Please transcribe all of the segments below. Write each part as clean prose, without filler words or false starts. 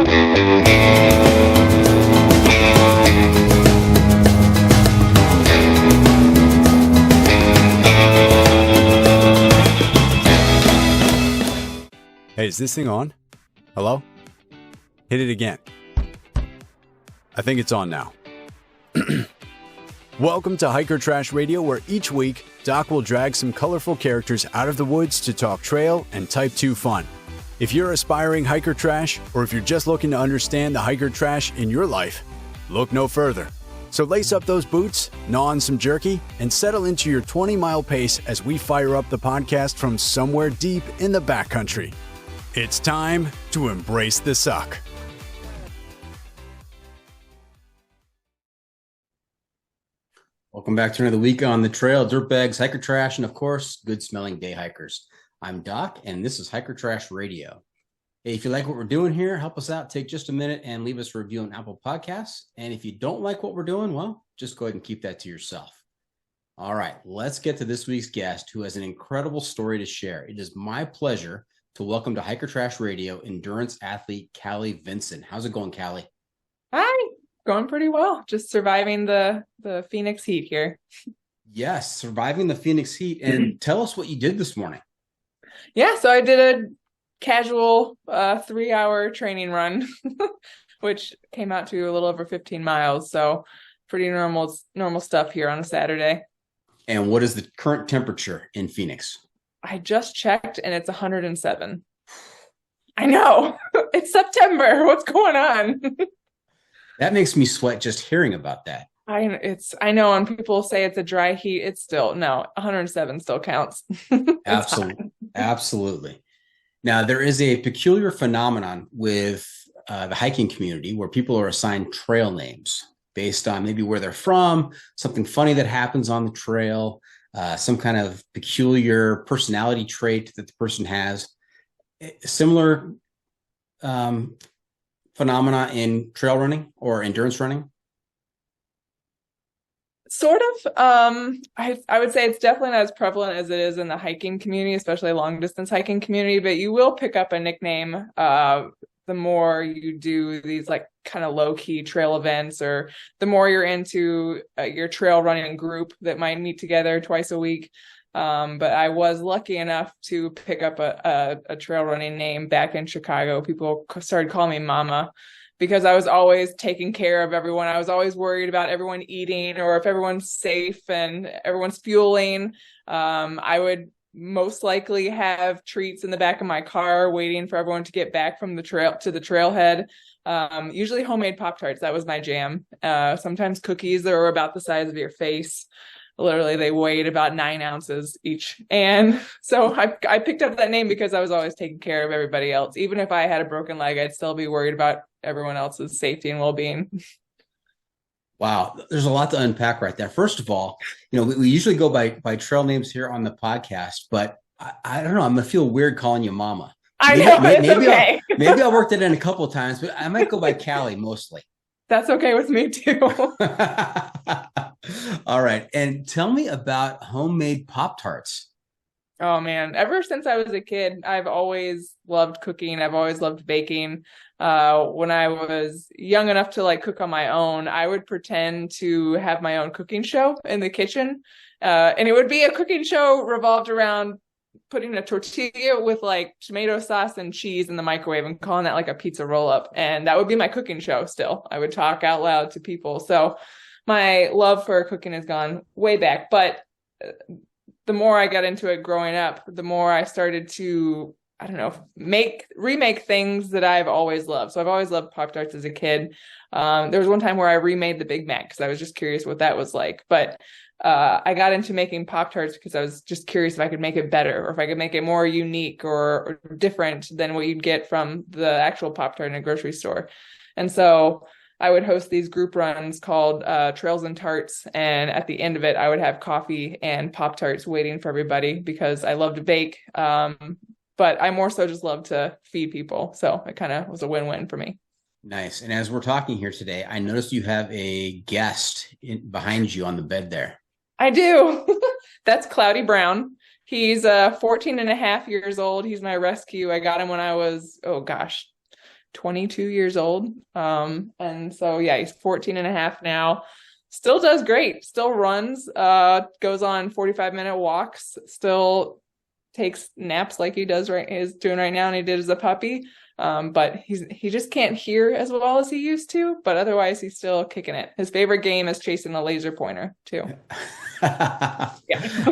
Hey, is this thing on? Hello? Hit it again. I think it's on now. Welcome to Hiker Trash Radio, where each week, Doc will drag some colorful characters out of the woods to talk trail and Type 2 fun. If you're aspiring hiker trash, or if you're just looking to understand the hiker trash in your life, look no further. So lace up those boots, gnaw on some jerky, and settle into your 20-mile pace as we fire up the podcast from somewhere deep in the backcountry. It's time to embrace the suck. Welcome back to another week on the trail. Dirtbags, hiker trash, and of course, good smelling day hikers. I'm Doc, and this is Hiker Trash Radio. Hey, if you like what we're doing here, help us out. Take just a minute and leave us a review on Apple Podcasts. And if you don't like what we're doing, well, just go ahead and keep that to yourself. All right, let's get to this week's guest who has an incredible story to share. It is my pleasure to welcome to Hiker Trash Radio endurance athlete Callie Vinson. How's it going, Callie? Hi, going pretty well. Just surviving the Phoenix heat here. Yes, surviving the Phoenix heat. And tell us what you did this morning. Yeah, so I did a casual 3-hour training run, which came out to a little over 15 miles. So pretty normal stuff here on a Saturday. And what is the current temperature in Phoenix? I just checked and it's 107. I know. It's September. What's going on? That makes me sweat just hearing about that. I know when people say it's a dry heat, it's still, no, 107 still counts. Absolutely. Now, there is a peculiar phenomenon with the hiking community where people are assigned trail names based on maybe where they're from, something funny that happens on the trail, some kind of peculiar personality trait that the person has. Similar phenomena in trail running or endurance running? Sort of. I would say it's definitely not as prevalent as it is in the hiking community, especially long distance hiking community, but you will pick up a nickname the more you do these like kind of low key trail events, or the more you're into your trail running group that might meet together twice a week. But I was lucky enough to pick up a trail running name back in Chicago. People started calling me Mama because I was always taking care of everyone. I was always worried about everyone eating or if everyone's safe and everyone's fueling. I would most likely have treats in the back of my car waiting for everyone to get back from the trail to the trailhead. Usually homemade Pop-Tarts. That was my jam. Sometimes cookies that were about the size of your face. Literally, they weighed about 9 ounces each. And so I picked up that name because I was always taking care of everybody else. Even if I had a broken leg, I'd still be worried about everyone else's safety and well-being. Wow. There's a lot to unpack right there. First of all, we usually go by trail names here on the podcast, but I don't know. I'm going to feel weird calling you Mama. I know, it's okay. Maybe I'll work that in a couple of times, but I might go by Callie mostly. That's okay with me too. All right. And tell me about homemade Pop-Tarts. Oh man, ever since I was a kid, I've always loved cooking. I've always loved baking. When I was young enough to like cook on my own, I would pretend to have my own cooking show in the kitchen. And it would be a cooking show revolved around putting a tortilla with like tomato sauce and cheese in the microwave and calling that like a pizza roll up. And that would be my cooking show still. I would talk out loud to people. So my love for cooking has gone way back. But the more I got into it growing up, the more I started to, I don't know, remake things that I've always loved. So I've always loved Pop-Tarts as a kid. There was one time where I remade the Big Mac because I was just curious what that was like. But I got into making Pop-Tarts because I was just curious if I could make it better or if I could make it more unique or different than what you'd get from the actual Pop-Tart in a grocery store. And so I would host these group runs called Trails and Tarts. And at the end of it, I would have coffee and Pop-Tarts waiting for everybody because I love to bake. But I more so just love to feed people. So it kind of was a win-win for me. Nice. And as we're talking here today, I noticed you have a guest behind you on the bed there. I do. That's Cloudy Brown. He's 14 and a half years old. He's my rescue. I got him when I was, 22 years old. And so, yeah, he's 14 and a half now. Still does great, still runs, goes on 45-minute walks, still takes naps like is doing right now, and he did as a puppy. But he just can't hear as well as he used to, but otherwise he's still kicking it. His favorite game is chasing a laser pointer too. Yeah.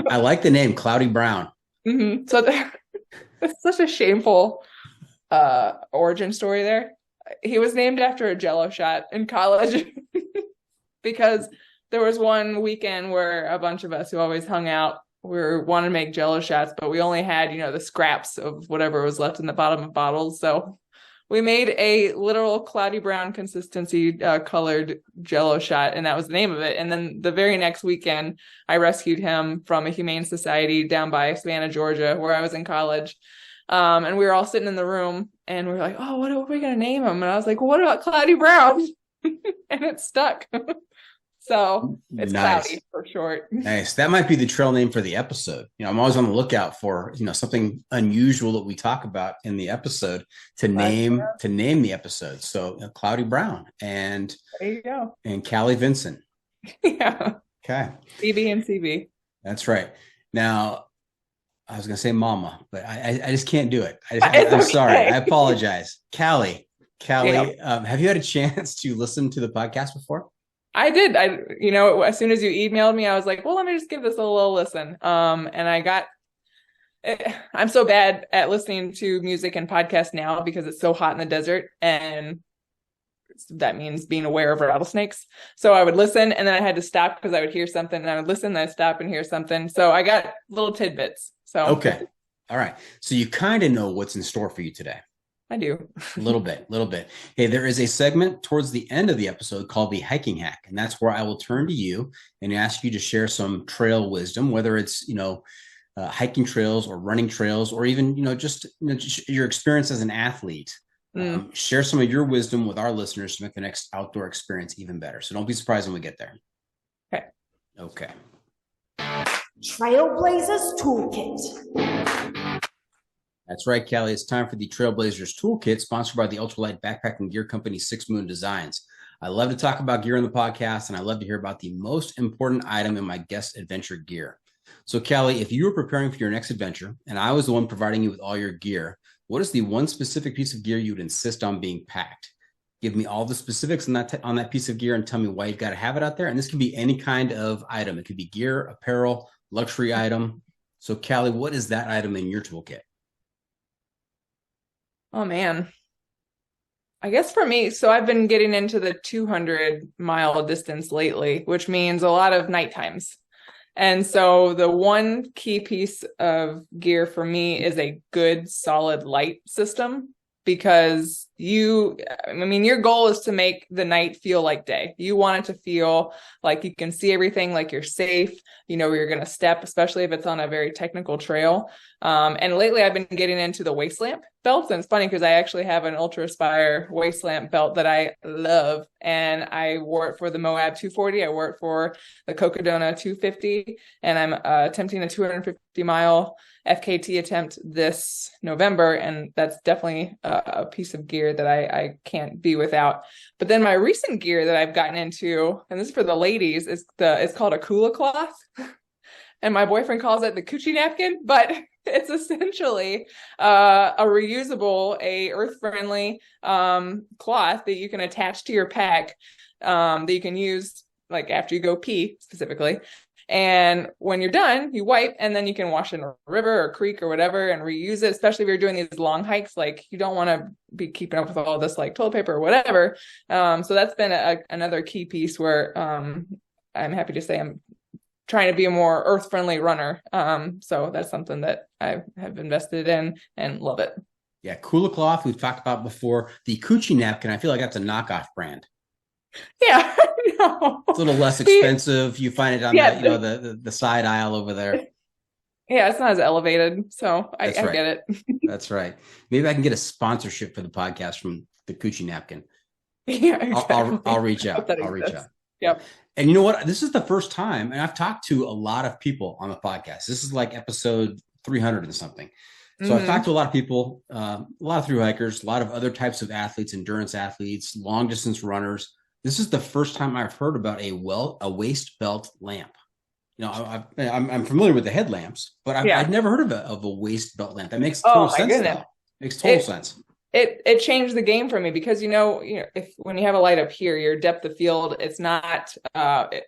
I like the name Cloudy Brown. Mm-hmm. So it's such a shameful origin story there. He was named after a Jell-O shot in college because there was one weekend where a bunch of us who always hung out, we wanted to make Jell-O shots, but we only had, the scraps of whatever was left in the bottom of bottles. So we made a literal cloudy brown consistency colored Jell-O shot, and that was the name of it. And then the very next weekend, I rescued him from a humane society down by Savannah, Georgia, where I was in college. And we were all sitting in the room, and we were like, "Oh, what are we gonna name him?" And I was like, "What about Cloudy Brown?" And it stuck. So it's nice. Cloudy for short. Nice. That might be the trail name for the episode. I'm always on the lookout for, something unusual that we talk about in the episode to name the episode. So Cloudy Brown and there you go. And Callie Vinson. Yeah. Okay. CB and CB. That's right. Now, I was going to say mama, but I just can't do it. I'm sorry. I apologize. Callie, yeah. Have you had a chance to listen to the podcast before? I did. As soon as you emailed me, I was like, well, let me just give this a little listen. And I'm so bad at listening to music and podcasts now because it's so hot in the desert. And that means being aware of rattlesnakes. So I would listen, and then I had to stop because I would hear something, and I would listen, and I'd stop and hear something. So I got little tidbits. So okay. All right. So you kind of know what's in store for you today. I do. A little bit. Hey, there is a segment towards the end of the episode called the hiking hack. And that's where I will turn to you and ask you to share some trail wisdom, whether it's, hiking trails or running trails, or even, just your experience as an athlete. Share some of your wisdom with our listeners to make the next outdoor experience even better. So don't be surprised when we get there. Okay. Trailblazers Toolkit. That's right, Callie. It's time for the Trailblazers Toolkit, sponsored by the ultralight backpacking gear company 6 Moon Designs. I love to talk about gear in the podcast, and I love to hear about the most important item in my guest adventure gear. So, Callie, if you were preparing for your next adventure, and I was the one providing you with all your gear, what is the one specific piece of gear you would insist on being packed? Give me all the specifics on that piece of gear and tell me why you've got to have it out there. And this can be any kind of item. It could be gear, apparel, luxury item. So, Callie, what is that item in your toolkit? Oh, man. I guess for me, so I've been getting into the 200-mile distance lately, which means a lot of night times. And so the one key piece of gear for me is a good, solid light system, because your goal is to make the night feel like day. You want it to feel like you can see everything, like you're safe, where you're going to step, especially if it's on a very technical trail. And lately I've been getting into the waist lamp belts, and it's funny because I actually have an Ultra Aspire waist lamp belt that I love, and I wore it for the Moab 240. I wore it for the Cocodona 250, and I'm attempting a 250-mile FKT attempt this November, and that's definitely a piece of gear that I can't be without. But then my recent gear that I've gotten into, and this is for the ladies, it's called a Kula cloth. And my boyfriend calls it the coochie napkin, but it's essentially a reusable, earth-friendly cloth that you can attach to your pack, that you can use like after you go pee specifically. And when you're done, you wipe, and then you can wash in a river or creek or whatever and reuse it, especially if you're doing these long hikes. Like, you don't want to be keeping up with all this like toilet paper or whatever. So that's been another key piece where I'm happy to say I'm trying to be a more earth-friendly runner. So that's something that I have invested in and love it. Yeah, Kula cloth we've talked about before. The coochie napkin, I feel like that's a knockoff brand. Yeah, no. It's a little less expensive. You find it on the side aisle over there. Yeah, it's not as elevated, so I get it. That's right. Maybe I can get a sponsorship for the podcast from the coochie napkin. Yeah, exactly. I'll reach out. I'll reach out. Yep. And you know what? This is the first time, and I've talked to a lot of people on the podcast. This is like episode 300 and something. So I've talked to a lot of people, a lot of thru hikers, a lot of other types of athletes, endurance athletes, long distance runners. This is the first time I've heard about a waist belt lamp. You know, I'm familiar with the headlamps, but I've never heard of a waist belt lamp. That makes total sense. Goodness. Though. Makes total sense. It changed the game for me because if when you have a light up here, your depth of field, it's not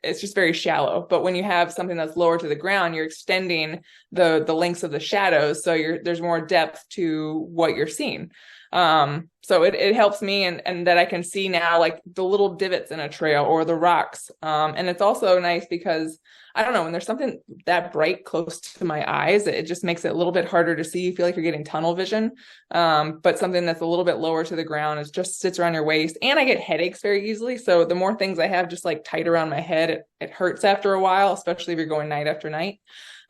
it's just very shallow. But when you have something that's lower to the ground, you're extending the lengths of the shadows, so there's more depth to what you're seeing. So it helps me and that I can see now like the little divots in a trail or the rocks. And it's also nice because I don't know, when there's something that bright close to my eyes, it just makes it a little bit harder to see. You feel like you're getting tunnel vision. But something that's a little bit lower to the ground is just sits around your waist, and I get headaches very easily. So the more things I have just like tight around my head, it hurts after a while, especially if you're going night after night.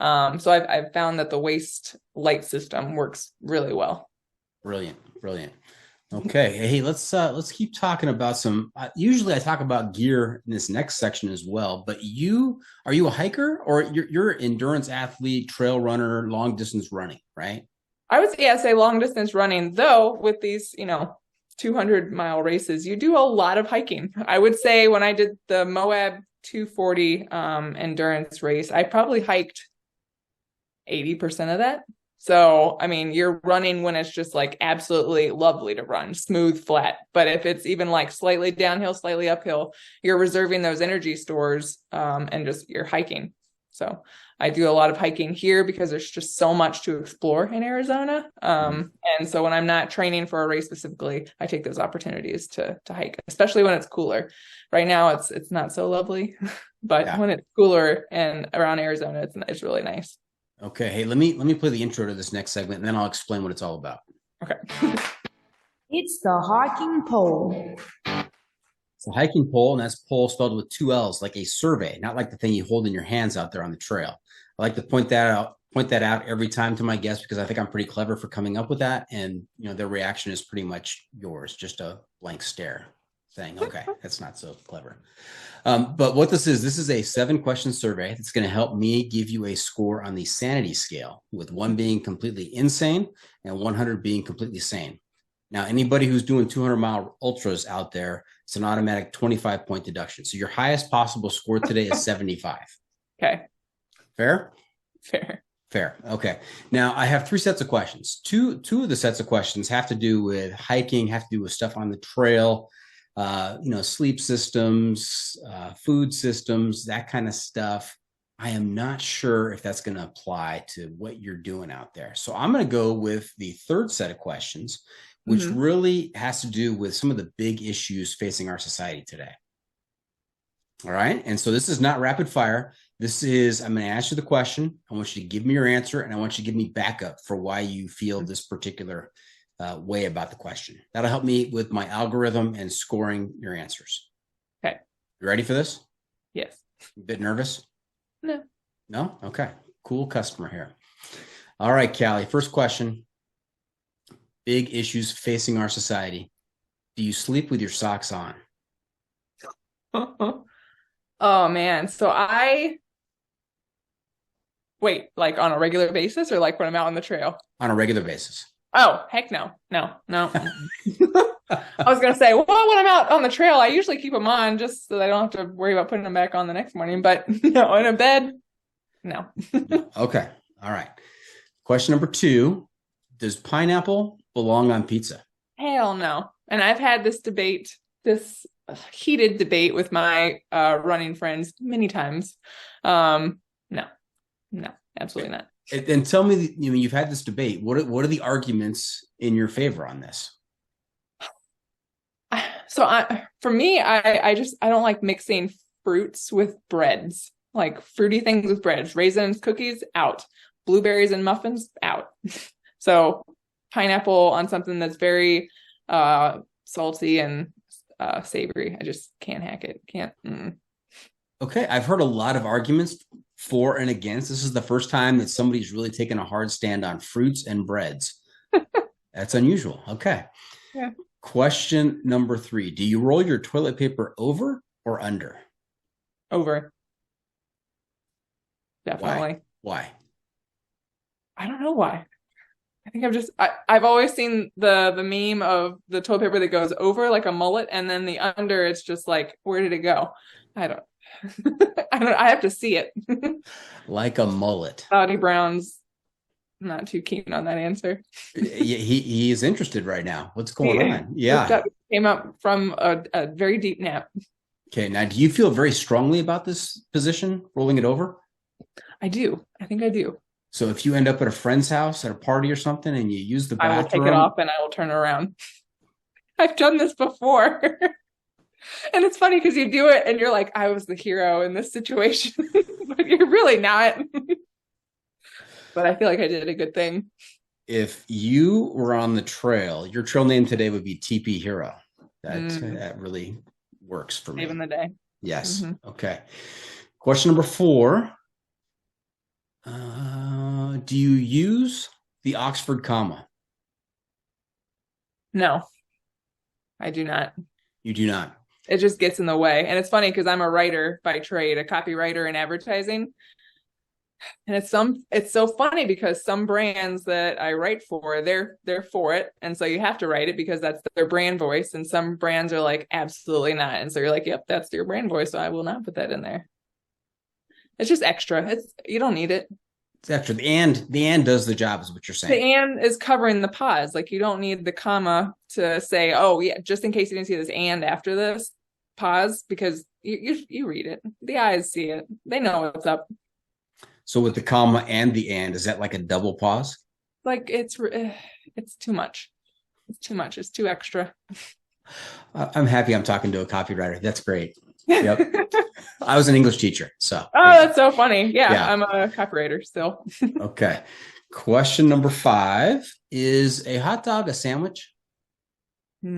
So I've found that the waist light system works really well. Brilliant. Okay. Hey, let's keep talking about some, usually I talk about gear in this next section as well, but are you a hiker or you're an endurance athlete, trail runner, long distance running, right? I would say long distance running, though with these, 200-mile races, you do a lot of hiking. I would say when I did the Moab 240 endurance race, I probably hiked 80% of that. So, I mean, you're running when it's just like absolutely lovely to run, smooth, flat. But if it's even like slightly downhill, slightly uphill, you're reserving those energy stores and just you're hiking. So I do a lot of hiking here because there's just so much to explore in Arizona. And so when I'm not training for a race specifically, I take those opportunities to hike, especially when it's cooler. Right now, it's not so lovely, but when it's cooler and around Arizona, it's really nice. Okay. Hey, let me play the intro to this next segment, and then I'll explain what it's all about. Okay. It's the hiking pole. It's a hiking pole, and that's pole spelled with 2 L's, like a survey, not like the thing you hold in your hands out there on the trail. I like to point that out every time to my guests because I think I'm pretty clever for coming up with that. And their reaction is pretty much yours, just a blank stare saying, okay, that's not so clever. But what this is a 7-question survey that's going to help me give you a score on the sanity scale, with 1 being completely insane and 100 being completely sane. Now, anybody who's doing 200-mile ultras out there, it's an automatic 25-point deduction. So your highest possible score today is 75. Okay. Fair? Fair. Okay. Now, I have 3 sets of questions. Two of the sets of questions have to do with hiking, have to do with stuff on the trail, sleep systems, food systems, that kind of stuff. I am not sure if that's going to apply to what you're doing out there. So I'm going to go with the 3rd set of questions, which really has to do with some of the big issues facing our society today. All right. And so this is not rapid fire. I'm going to ask you the question. I want you to give me your answer, and I want you to give me backup for why you feel this particular way about the question. That'll help me with my algorithm and scoring your answers. Okay. You ready for this? Yes. A bit nervous? No. No? Okay. Cool customer here. All right, Callie. First question. Big issues facing our society. Do you sleep with your socks on? Oh, man. So wait, like on a regular basis or like when I'm out on the trail? On a regular basis. Oh, heck no. No. I was going to say, well, when I'm out on the trail, I usually keep them on just so that I don't have to worry about putting them back on the next morning. But no, in a bed, no. Okay. All right. Question number 2. Does pineapple belong on pizza? Hell no. And I've had this heated debate with my running friends many times. No, absolutely not. And tell me, you've had this debate. What are the arguments in your favor on this? So for me, I don't like mixing fruits with breads, like fruity things with breads, raisins, cookies, out, blueberries and muffins, out. So pineapple on something that's very salty and savory, I just can't hack it. Can't. Okay. I've heard a lot of arguments for and against. This is the first time that somebody's really taken a hard stand on fruits and breads. That's unusual. Okay. Yeah. Question number 3. Do you roll your toilet paper over or under? Over. Definitely. Why? I don't know why. I think I've always seen the meme of the toilet paper that goes over like a mullet, and then the under, it's just like, where did it go? I don't, I have to see it. Like a mullet. Cloudy Brown's not too keen on that answer. He is interested right now. What's going on? Yeah. Came up from a very deep nap. Okay. Now, do you feel very strongly about this position, rolling it over? I do. I think I do. So if you end up at a friend's house at a party or something and you use the bathroom, I will take it off and I will turn around. I've done this before. And it's funny because you do it and you're like, I was the hero in this situation, but you're really not. But I feel like I did a good thing. If you were on the trail, your trail name today would be TP Hero. That really works for me. Saving the day. Yes. Okay. Question number 4. Do you use the Oxford comma? No, I do not. You do not. It just gets in the way. And it's funny because I'm a writer by trade, a copywriter in advertising. And it's so funny because some brands that I write for, they're for it. And so you have to write it because that's their brand voice. And some brands are like, absolutely not. And so you're like, yep, that's your brand voice. So I will not put that in there. It's just extra. You don't need it. It's extra. The and does the job is what you're saying. The and is covering the pause. Like you don't need the comma to say, oh yeah, just in case you didn't see this and after this pause, because you read it. The eyes see it. They know what's up. So with the comma and the and, is that like a double pause? Like it's too much. It's too much. It's too extra. I'm happy I'm talking to a copywriter. That's great. Yep. I was an English teacher, so. Oh, that's so funny. Yeah, I'm a copywriter still. Okay. Question number 5. Is a hot dog a sandwich? I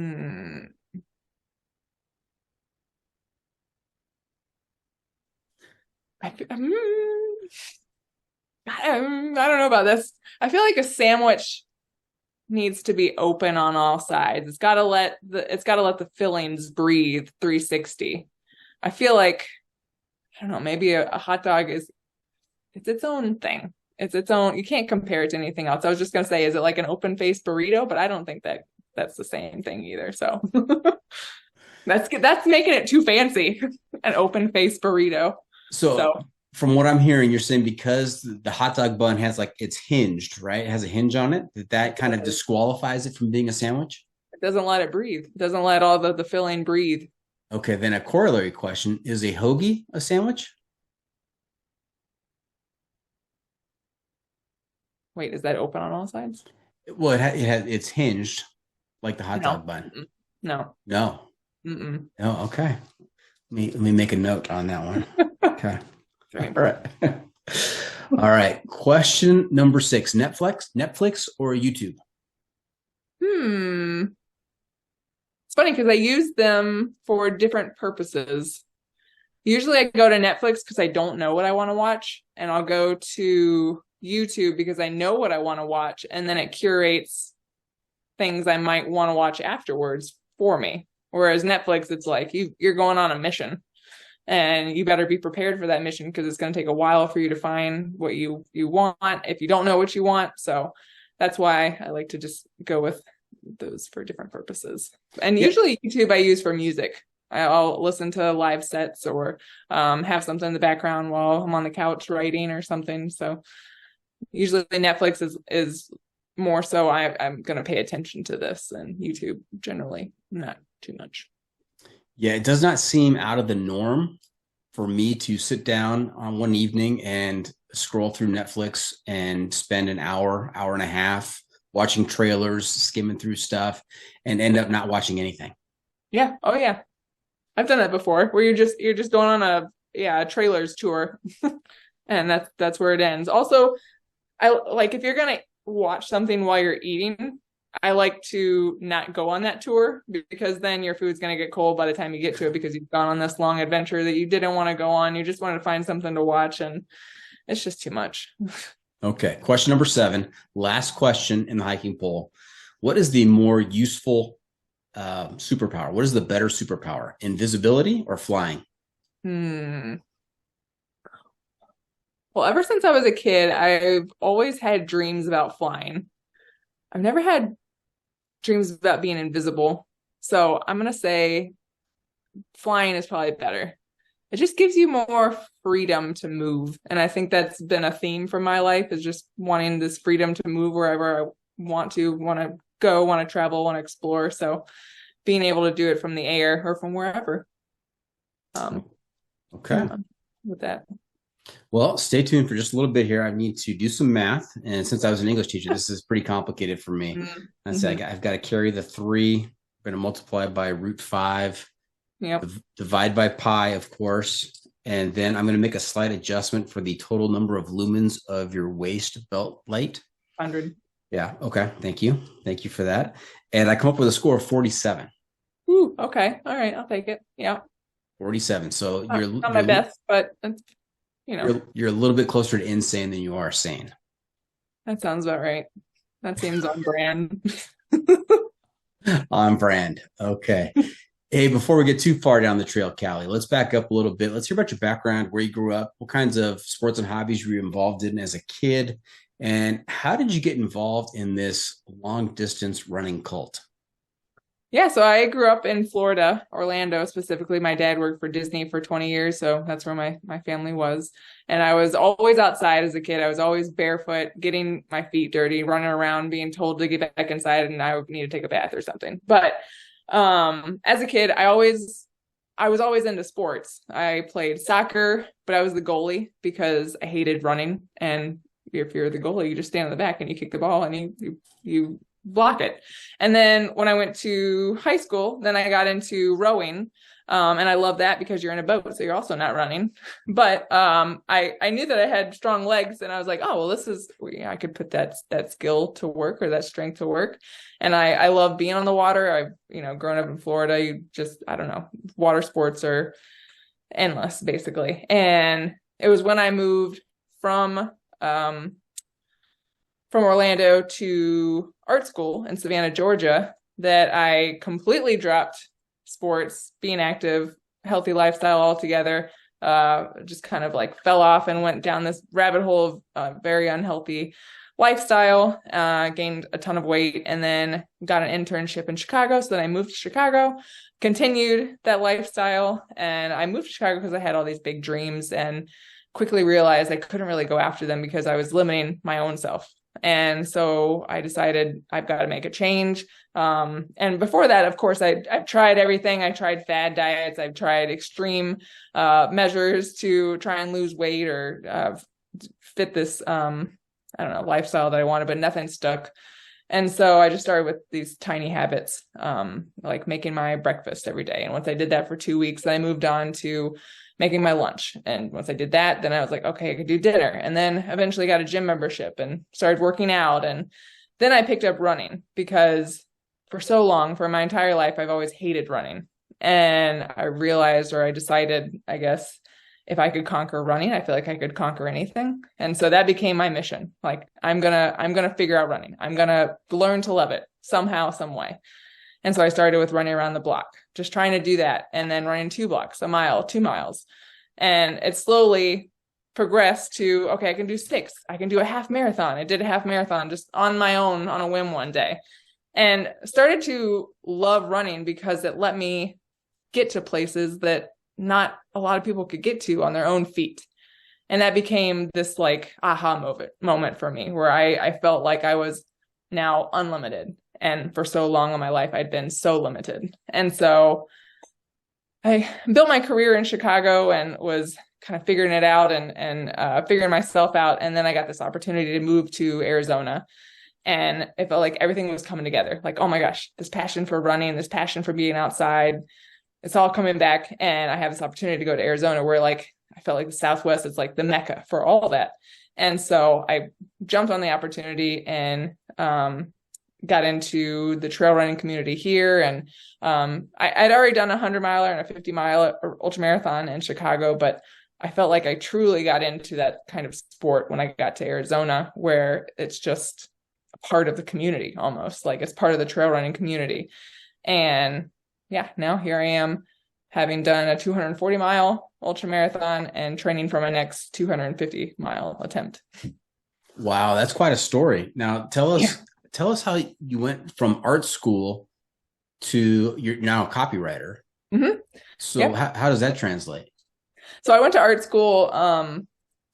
don't know about this. I feel like a sandwich needs to be open on all sides. It's got to let the fillings breathe 360. I feel like, I don't know, maybe a hot dog it's its own thing. It's its own. You can't compare it to anything else. I was just going to say, is it like an open faced burrito? But I don't think that's the same thing either. So that's making it too fancy. An open faced burrito. So from what I'm hearing, you're saying because the hot dog bun has it's hinged, right? It has a hinge on it. That kind of disqualifies it from being a sandwich? It doesn't let it breathe. It doesn't let all the filling breathe. Okay, then a corollary question. Is a hoagie a sandwich? Wait, is that open on all sides? Well, it's hinged like the hot dog bun. No. No. Mm-mm. No, okay. Let me make a note on that one. Okay. All right. All right. Question number 6. Netflix or YouTube? It's funny because I use them for different purposes. Usually I go to Netflix because I don't know what I want to watch, and I'll go to YouTube because I know what I want to watch, and then it curates things I might want to watch afterwards for me. Whereas Netflix, it's like you're going on a mission. And you better be prepared for that mission because it's going to take a while for you to find what you want if you don't know what you want. So that's why I like to just go with those for different purposes. And usually YouTube I use for music. I'll listen to live sets or have something in the background while I'm on the couch writing or something. So usually Netflix is more so I'm going to pay attention to this, and YouTube generally not too much. Yeah, it does not seem out of the norm for me to sit down on one evening and scroll through Netflix and spend an hour and a half watching trailers, skimming through stuff, and end up not watching anything. Yeah. Oh yeah. I've done that before where you're just going on a trailers tour and that's where it ends. Also, I like if you're going to watch something while you're eating, I like to not go on that tour because then your food's going to get cold by the time you get to it because you've gone on this long adventure that you didn't want to go on. You just wanted to find something to watch, and it's just too much. Okay. Question number 7, last question in the hiking poll. What is the more useful superpower? What is the better superpower? Invisibility or flying? Well, ever since I was a kid, I've always had dreams about flying. I've never had dreams about being invisible. So I'm going to say flying is probably better. It just gives you more freedom to move. And I think that's been a theme for my life, is just wanting this freedom to move wherever I want to go, want to travel, want to explore. So being able to do it from the air or from wherever. Okay. With that. Well, stay tuned for just a little bit here. I need to do some math. And since I was an English teacher, this is pretty complicated for me. I say I've got to carry the 3. We're going to multiply by √5. Yep. Divide by pi, of course. And then I'm going to make a slight adjustment for the total number of lumens of your waist belt light. 100. Yeah. Okay. Thank you. Thank you for that. And I come up with a score of 47. Ooh, okay. All right. I'll take it. Yeah. 47. So you're not my best, but you're a little bit closer to insane than you are sane. That sounds about right. That seems on brand. On brand. Okay. Hey, before we get too far down the trail, Callie, let's back up a little bit. Let's hear about your background, where you grew up, what kinds of sports and hobbies were you involved in as a kid, and how did you get involved in this long distance running cult? Yeah, so I grew up in Florida, Orlando specifically. My dad worked for Disney for 20 years, so that's where my family was. And I was always outside as a kid. I was always barefoot, getting my feet dirty, running around, being told to get back inside and I would need to take a bath or something. But as a kid, I was always into sports. I played soccer, but I was the goalie because I hated running. And if you're the goalie, you just stand in the back and you kick the ball and you block it. And then when I went to high school, then I got into rowing. And I love that because you're in a boat, so you're also not running. But I knew that I had strong legs, and I was like, oh, well, I could put that skill to work, or that strength to work. And I love being on the water. I've grown up in Florida, I don't know, water sports are endless basically. And it was when I moved from Orlando to art school in Savannah, Georgia, that I completely dropped sports, being active, healthy lifestyle altogether. Just kind of like fell off and went down this rabbit hole of very unhealthy lifestyle, gained a ton of weight, and then got an internship in Chicago. So then I moved to Chicago, continued that lifestyle, and I moved to Chicago because I had all these big dreams and quickly realized I couldn't really go after them because I was limiting my own self. And so I decided I've got to make a change. And before that, of course, I've tried everything. I tried fad diets. I've tried extreme measures to try and lose weight or fit this, lifestyle that I wanted, but nothing stuck. And so I just started with these tiny habits, like making my breakfast every day. And once I did that for 2 weeks, then I moved on to making my lunch. And once I did that, then I was like, okay, I could do dinner. And then eventually got a gym membership and started working out. And then I picked up running because for so long, for my entire life, I've always hated running. And I realized, or I decided, I guess, if I could conquer running, I feel like I could conquer anything. And so that became my mission. Like, I'm gonna figure out running. I'm gonna learn to love it somehow, some way. And so I started with running around the block, just trying to do that. And then running 2 blocks, a mile, 2 miles. And it slowly progressed to, okay, I can do 6. I can do a half marathon. I did a half marathon just on my own on a whim one day, and started to love running because it let me get to places that not a lot of people could get to on their own feet. And that became this like aha moment for me, where I felt like I was now unlimited. And for so long in my life, I'd been so limited. And so I built my career in Chicago and was kind of figuring it out and figuring myself out. And then I got this opportunity to move to Arizona. And it felt like everything was coming together. Like, oh my gosh, this passion for running, this passion for being outside, it's all coming back. And I have this opportunity to go to Arizona, where like, I felt like the Southwest is like the Mecca for all that. And so I jumped on the opportunity and got into the trail running community here. And I'd already done a 100-miler and a 50-mile ultramarathon in Chicago, but I felt like I truly got into that kind of sport when I got to Arizona, where it's just a part of the community, almost like it's part of the trail running community. And yeah, now here I am, having done a 240-mile ultramarathon and training for my next 250-mile attempt. Wow, that's quite a story. Now tell us, tell us how you went from art school to you're now a copywriter. Mm-hmm. So Yep. how does that translate? So I went to art school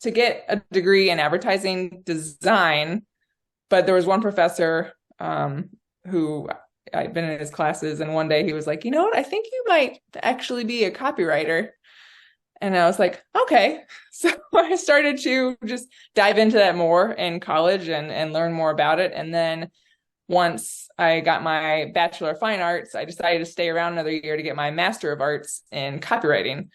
to get a degree in advertising design, but there was one professor who I'd been in his classes, and one day he was like, you know what, I think you might actually be a copywriter. And I was like, okay. So I started to just dive into that more in college and learn more about it. And then once I got my Bachelor of Fine Arts, I decided to stay around another year to get my Master of Arts in copywriting,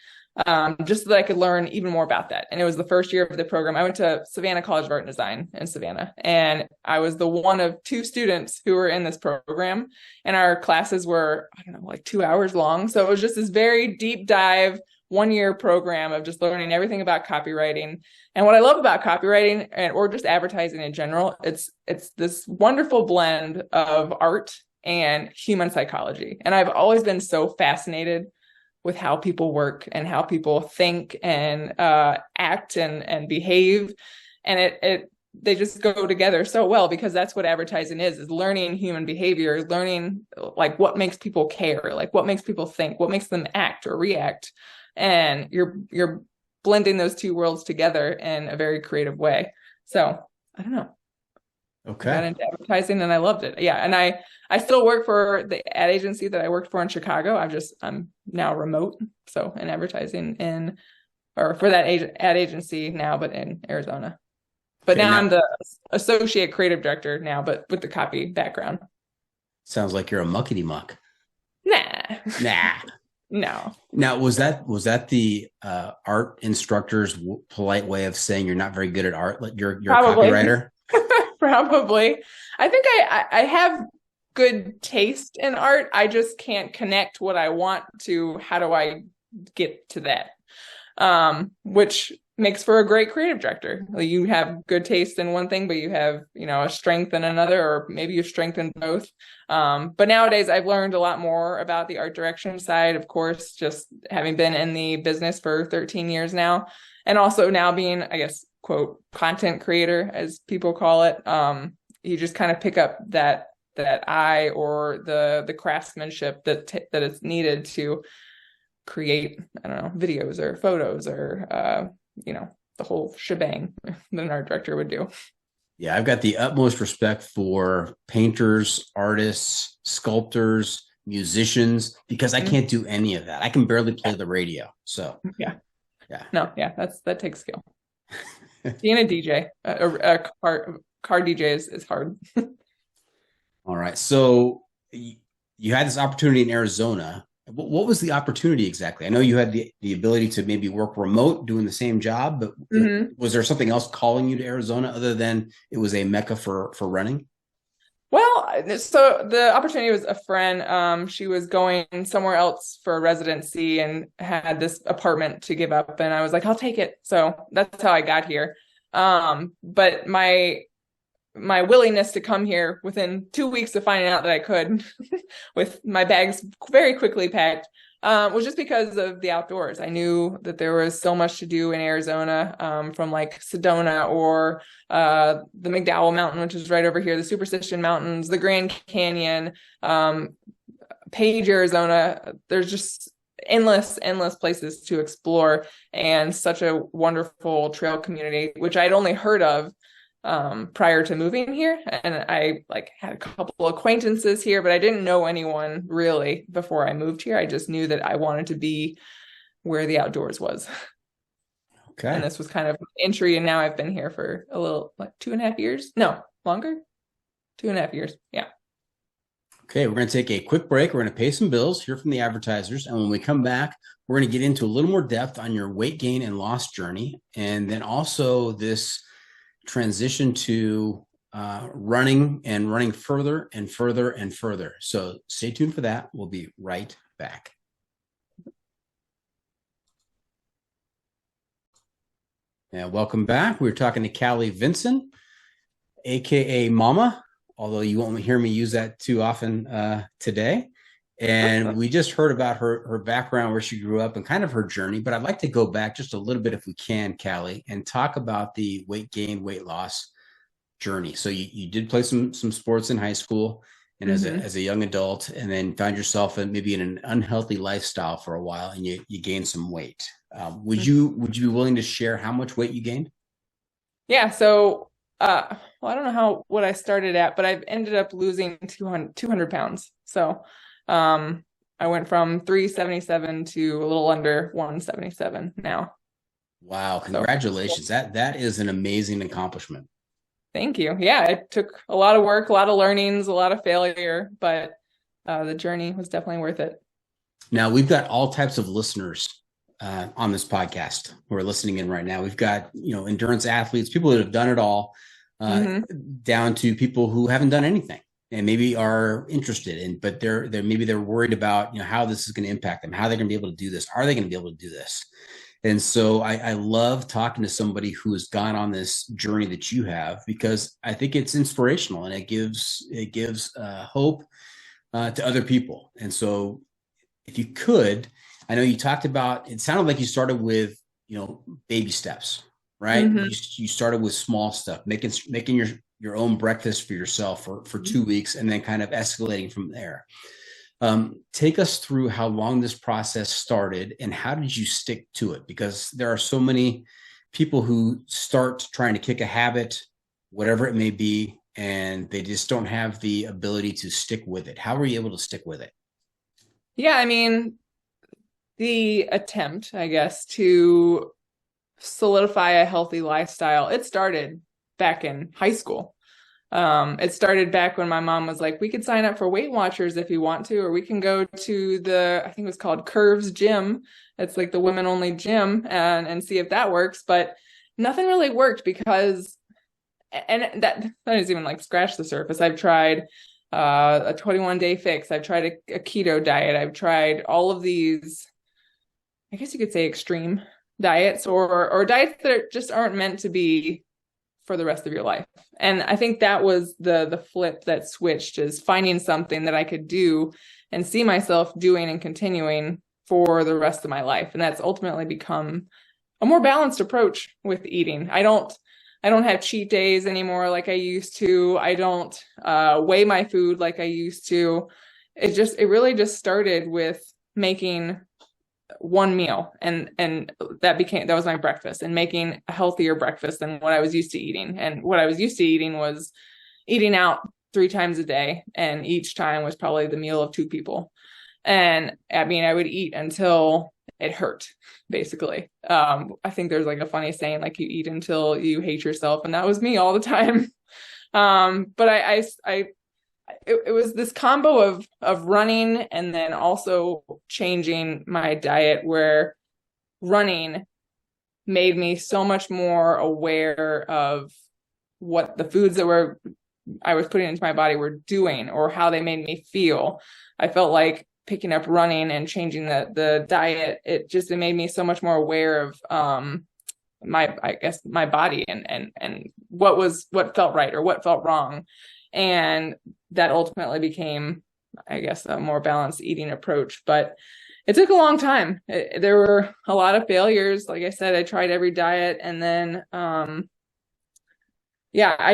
just so that I could learn even more about that. And it was the first year of the program. I went to Savannah College of Art and Design in Savannah, and I was the one of 2 students who were in this program. And our classes were, I don't know, like 2 hours long. So it was just this very deep dive 1-year program of just learning everything about copywriting. And what I love about copywriting or just advertising in general, it's this wonderful blend of art and human psychology. And I've always been so fascinated with how people work and how people think and act and behave. And they just go together so well, because that's what advertising is learning human behavior, learning like what makes people care, like what makes people think, what makes them act or react. And you're blending those 2 worlds together in a very creative way. So I don't know. Okay. I got into advertising and I loved it. Yeah. And I still work for the ad agency that I worked for in Chicago. I'm now remote. So in advertising or for that ad agency now, but in Arizona. But now I'm the associate creative director now, but with the copy background. Sounds like you're a muckety muck. Nah. No. Now, was that the art instructor's polite way of saying you're not very good at art? You're a copywriter? Probably. I think I have good taste in art. I just can't connect what I want to how do I get to that, which makes for a great creative director. Like, you have good taste in one thing, but you have, a strength in another, or maybe you strengthen both. But nowadays I've learned a lot more about the art direction side, of course, just having been in the business for 13 years now. And also now being, I guess, quote, content creator, as people call it. You just kind of pick up that eye or the craftsmanship that is needed to create, I don't know, videos or photos or, the whole shebang that an art director would do. Yeah, I've got the utmost respect for painters, artists, sculptors, musicians, because I can't do any of that. I can barely play the radio. So yeah. That takes skill. Being a DJ, a car DJ is hard. All right. So you had this opportunity in Arizona. What was the opportunity exactly? I know you had the ability to maybe work remote doing the same job, but was there something else calling you to Arizona other than it was a mecca for running? Well, so the opportunity was a friend. She was going somewhere else for a residency and had this apartment to give up. And I was like, I'll take it. So that's how I got here. But my willingness to come here within 2 weeks of finding out that I could with my bags very quickly packed, was just because of the outdoors. I knew that there was so much to do in Arizona, from like Sedona or the McDowell Mountain, which is right over here, the Superstition Mountains, the Grand Canyon, Page, Arizona. There's just endless places to explore, and such a wonderful trail community, which I'd only heard of prior to moving here. And I had a couple acquaintances here, but I didn't know anyone really before I moved here. I just knew that I wanted to be where the outdoors was. Okay. And this was kind of entry. And now I've been here for a little, 2.5 years. No, longer. 2.5 years. Yeah. Okay. We're going to take a quick break. We're going to pay some bills, hear from the advertisers. And when we come back, we're going to get into a little more depth on your weight gain and loss journey. And then also this transition to running further and further and further. So stay tuned for that. We'll be right back. And welcome back. We're talking to Callie Vinson, aka Mama, although you won't hear me use that too often today. And we just heard about her background, where she grew up, and kind of her journey. But I'd like to go back just a little bit, if we can, Callie, and talk about the weight gain, weight loss journey. So you did play some sports in high school and as a young adult, and then found yourself maybe in an unhealthy lifestyle for a while, and you gained some weight. Would you be willing to share how much weight you gained? Yeah. So, well, I don't know what I started at, but I've ended up losing 200 pounds. So, I went from 377 to a little under 177 now. Wow. Congratulations. So, that is an amazing accomplishment. Thank you. Yeah. It took a lot of work, a lot of learnings, a lot of failure, but the journey was definitely worth it. Now, we've got all types of listeners on this podcast who are listening in right now. We've got, endurance athletes, people that have done it all, down to people who haven't done anything and maybe are interested in, but they're worried about, how this is going to impact them, how they're going to be able to do this. Are they going to be able to do this? And so I love talking to somebody who has gone on this journey that you have, because I think it's inspirational and it gives hope to other people. And so if you could, I know you talked about, it sounded like you started with, baby steps, right? You started with small stuff, making your own breakfast for yourself for 2 weeks, and then kind of escalating from there. Take us through how long this process started and how did you stick to it? Because there are so many people who start trying to kick a habit, whatever it may be, and they just don't have the ability to stick with it. How were you able to stick with it? Yeah, I mean, the attempt, I guess, to solidify a healthy lifestyle, it started back in high school. It started back when my mom was like, we could sign up for Weight Watchers if you want to, or we can go to I think it was called Curves Gym. It's like the women only gym, and see if that works. But nothing really worked because, and that doesn't even like scratch the surface. I've tried a 21-day fix. I've tried a keto diet. I've tried all of these, I guess you could say, extreme diets or diets that just aren't meant to be for the rest of your life. And I think that was the flip that switched, is finding something that I could do and see myself doing and continuing for the rest of my life. And that's ultimately become a more balanced approach with eating. I don't have cheat days anymore like I used to. I don't weigh my food like I used to. It really just started with making one meal, and that was my breakfast, and making a healthier breakfast than what I was used to eating. And what I was used to eating was eating out 3 times a day, and each time was probably the meal of 2 people. And I mean, I would eat until it hurt, basically. I think there's like a funny saying, like, you eat until you hate yourself, and that was me all the time. But it was this combo of running and then also changing my diet, where running made me so much more aware of what the foods that I was putting into my body were doing, or how they made me feel. I felt like picking up running and changing the diet, it made me so much more aware of my body and what felt right or what felt wrong. And that ultimately became, I guess, a more balanced eating approach. But it took a long time. There were a lot of failures. Like I said, I tried every diet. And then, I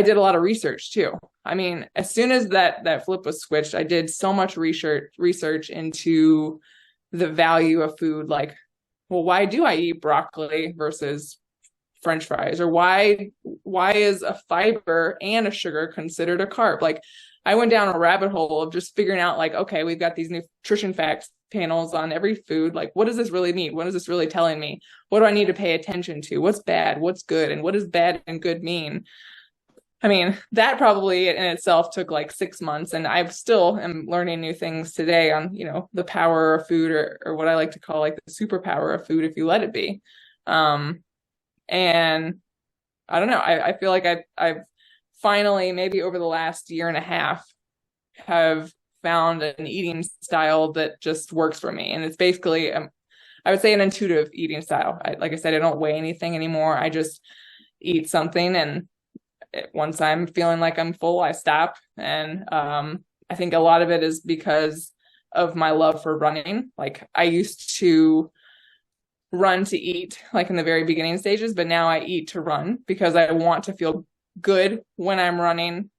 did a lot of research too. I mean, as soon as that flip was switched, I did so much research into the value of food. Like, well, why do I eat broccoli versus French fries? Or why is a fiber and a sugar considered a carb? Like, I went down a rabbit hole of just figuring out, like, okay, we've got these nutrition facts panels on every food. Like, what does this really mean? What is this really telling me? What do I need to pay attention to? What's bad? What's good? And what does bad and good mean? I mean, that probably in itself took like 6 months, and I still am learning new things today on, the power of food, or what I like to call like the superpower of food, if you let it be. And I don't know, I feel like I've finally, maybe over the last year and a half, have found an eating style that just works for me. And it's basically, I would say, an intuitive eating style. Like I said, I don't weigh anything anymore. I just eat something, and once I'm feeling like I'm full, I stop. And I think a lot of it is because of my love for running. Like, I used to run to eat, like in the very beginning stages, but now I eat to run because I want to feel good when I'm running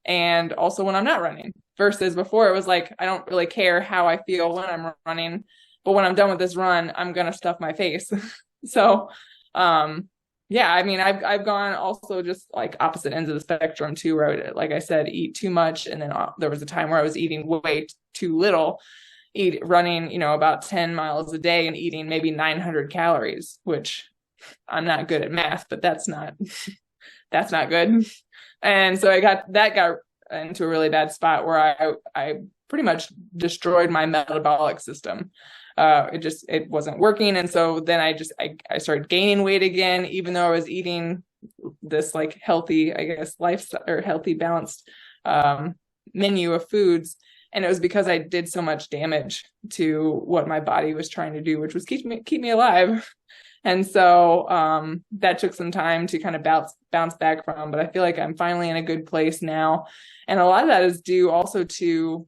and also when I'm not running, versus before it was like, I don't really care how I feel when I'm running, but when I'm done with this run, I'm going to stuff my face. So, yeah, I mean, I've gone also just like opposite ends of the spectrum too, where I would, like I said, eat too much. And then there was a time where I was eating way too little, running, about 10 miles a day and eating maybe 900 calories, which I'm not good at math, but that's not good. And so I got into a really bad spot where I pretty much destroyed my metabolic system. It wasn't working. And so then I started gaining weight again, even though I was eating this like healthy, I guess, lifestyle or healthy, balanced menu of foods. And it was because I did so much damage to what my body was trying to do, which was keep me alive. And so that took some time to kind of bounce back from, but I feel like I'm finally in a good place now. And a lot of that is due also to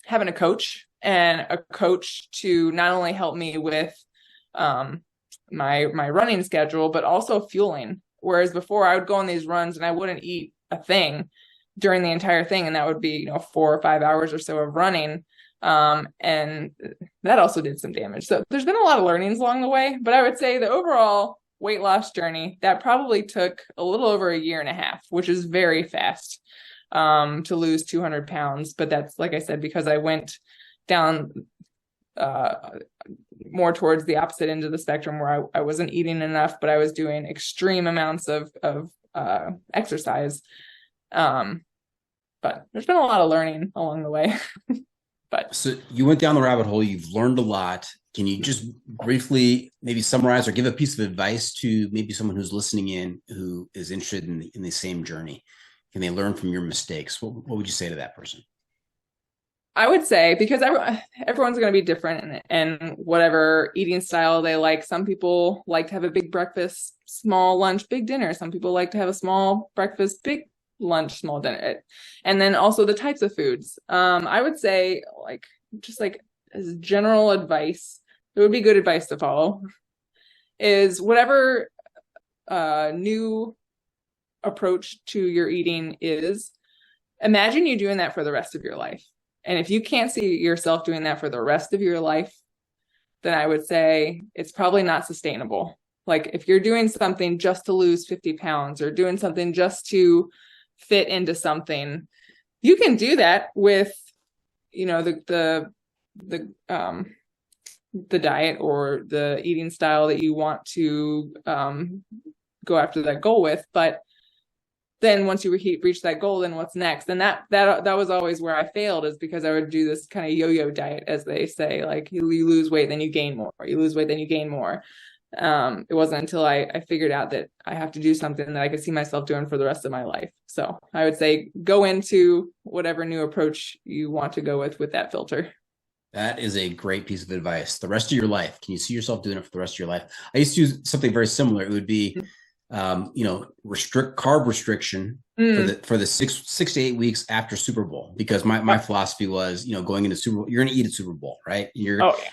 having a coach to not only help me with my running schedule, but also fueling. Whereas before I would go on these runs and I wouldn't eat a thing during the entire thing. And that would be, 4 or 5 hours or so of running. And that also did some damage. So there's been a lot of learnings along the way, but I would say the overall weight loss journey, that probably took a little over a year and a half, which is very fast, to lose 200 pounds. But that's, like I said, because I went down, more towards the opposite end of the spectrum where I wasn't eating enough, but I was doing extreme amounts of exercise. But there's been a lot of learning along the way. But so you went down the rabbit hole. You've learned a lot. Can you just briefly maybe summarize or give a piece of advice to maybe someone who's listening in who is interested in the same journey? Can they learn from your mistakes? What would you say to that person? I would say, because everyone's going to be different and whatever eating style they like. Some people like to have a big breakfast, small lunch, big dinner. Some people like to have a small breakfast, big lunch, small dinner. And then also the types of foods. I would say, just as general advice, it would be good advice to follow, is whatever new approach to your eating is, imagine you doing that for the rest of your life. And if you can't see yourself doing that for the rest of your life, then I would say it's probably not sustainable. Like if you're doing something just to lose 50 pounds or doing something just to fit into something, you can do that with, the diet or the eating style that you want to go after that goal with. But then once you reach that goal, then what's next? And that was always where I failed, is because I would do this kind of yo-yo diet, as they say, like you lose weight, then you gain more, you lose weight, then you gain more. It wasn't until I figured out that I have to do something that I could see myself doing for the rest of my life. So I would say go into whatever new approach you want to go with that filter. That is a great piece of advice. The rest of your life, can you see yourself doing it for the rest of your life? I used to do something very similar. It would be carb restriction for the 6 to 8 weeks after Super Bowl, because my philosophy was, going into Super Bowl, you're going to eat at Super Bowl, right?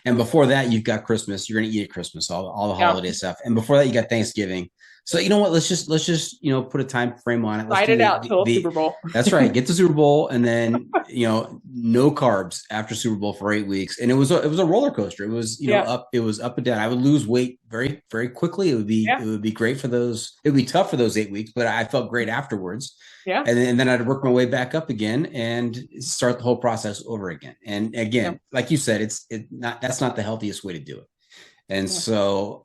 And before that, you've got Christmas, you're going to eat at Christmas, all the holiday stuff. And before that, you got Thanksgiving. So you know what? Let's just put a time frame on it. Let's fight it out till Super Bowl. That's right. Get to Super Bowl, and then no carbs after Super Bowl for 8 weeks. And it was a roller coaster. It was up. It was up and down. I would lose weight very, very quickly. It would be great for those. It would be tough for those 8 weeks, but I felt great afterwards. Yeah. And then I'd work my way back up again and start the whole process over again. And again, like you said, that's not the healthiest way to do it. And so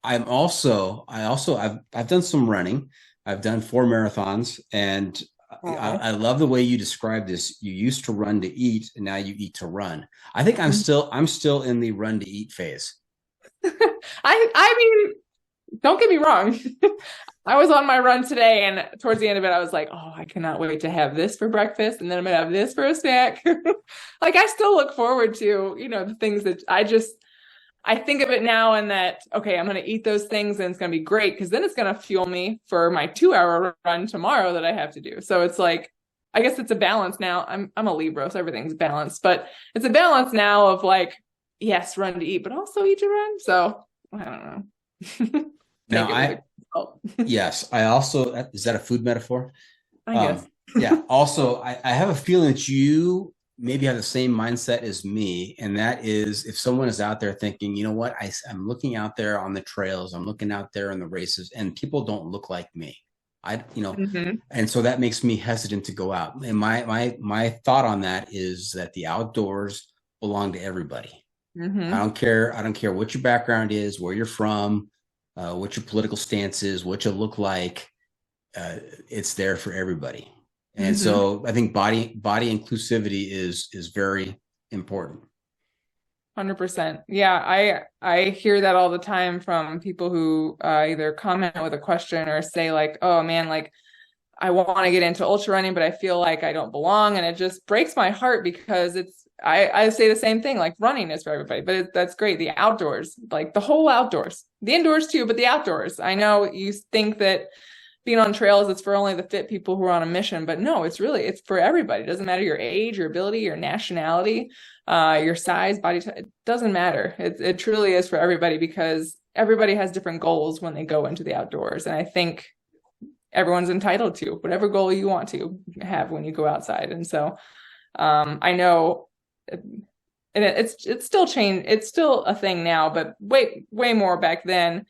I've done some running. I've done 4 marathons, and I love the way you describe this. You used to run to eat, and now you eat to run. I think I'm still in the run to eat phase. I mean, don't get me wrong. I was on my run today, and towards the end of it, I was like, oh, I cannot wait to have this for breakfast, and then I'm going to have this for a snack. I still look forward to, the things that I think of it now, and that, okay, I'm going to eat those things and it's going to be great, because then it's going to fuel me for my 2-hour run tomorrow that I have to do. So it's like, I guess it's a balance now. I'm a Libra, so everything's balanced, but it's a balance now of yes, run to eat, but also eat to run. So I don't know. Now Yes. I also, is that a food metaphor? I guess. Yeah. Also, I have a feeling that you maybe have the same mindset as me. And that is if someone is out there thinking, you know what, I'm looking out there on the trails, I'm looking out there in the races, and people don't look like me. Hmm. And so that makes me hesitant to go out. And my thought on that is that the outdoors belong to everybody. Hmm. I don't care what your background is, where you're from, what your political stance is, what you look like. It's there for everybody. And Hmm. so I think body inclusivity is very important. 100%. Yeah, I hear that all the time from people who either comment with a question or say like, "Oh man, like I want to get into ultra running, but I feel like I don't belong," and it just breaks my heart because I say the same thing. Like running is for everybody, but that's great. The outdoors, like the whole outdoors, the indoors too, but the outdoors. I know you think that being on trails, it's for only the fit people who are on a mission, but no, it's for everybody. It doesn't matter your age, your ability, your nationality, your size, body type. It doesn't matter. It truly is for everybody because everybody has different goals when they go into the outdoors. And I think everyone's entitled to whatever goal you want to have when you go outside. And so I know it's still changed. It's still a thing now, but way more back then.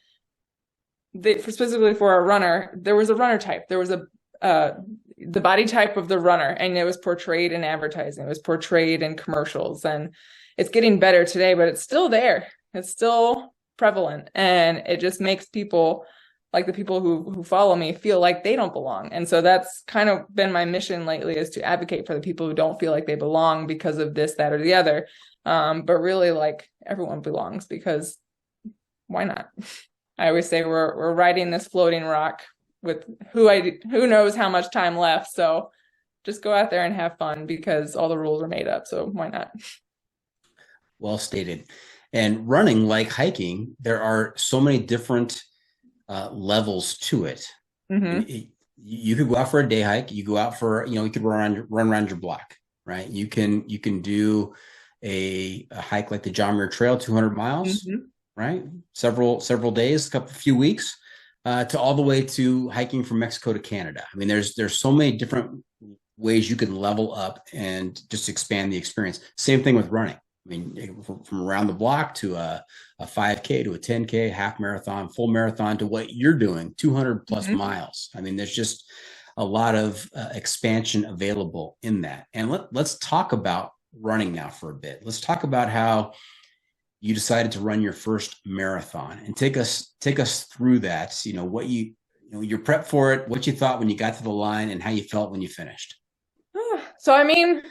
Specifically for a runner, there was a runner type. There was the body type of the runner, and it was portrayed in advertising. It was portrayed in commercials, and it's getting better today, but it's still there. It's still prevalent, and it just makes people like the people who follow me feel like they don't belong. And so that's kind of been my mission lately, is to advocate for the people who don't feel like they belong because of this, that, or the other. But really, like, everyone belongs, because why not? I always say we're riding this floating rock with who knows how much time left. So just go out there and have fun, because all the rules are made up. So why not? Well stated. And running, like hiking, there are so many different levels to it. Mm-hmm. You could go out for a day hike. You go out for, you could run around your block, right? You can do a hike like the John Muir Trail, 200 miles, Mm-hmm. right? Several days, few weeks, to all the way to hiking from Mexico to Canada. I mean, there's so many different ways you can level up and just expand the experience. Same thing with running. I mean, from around the block to a 5K to a 10K, half marathon, full marathon, to what you're doing, 200 plus Mm-hmm. miles. I mean, there's just a lot of expansion available in that. And let's talk about running now for a bit. Let's talk about how you decided to run your first marathon, and take us through that. What your prep for it, what you thought when you got to the line, and how you felt when you finished. So, I mean,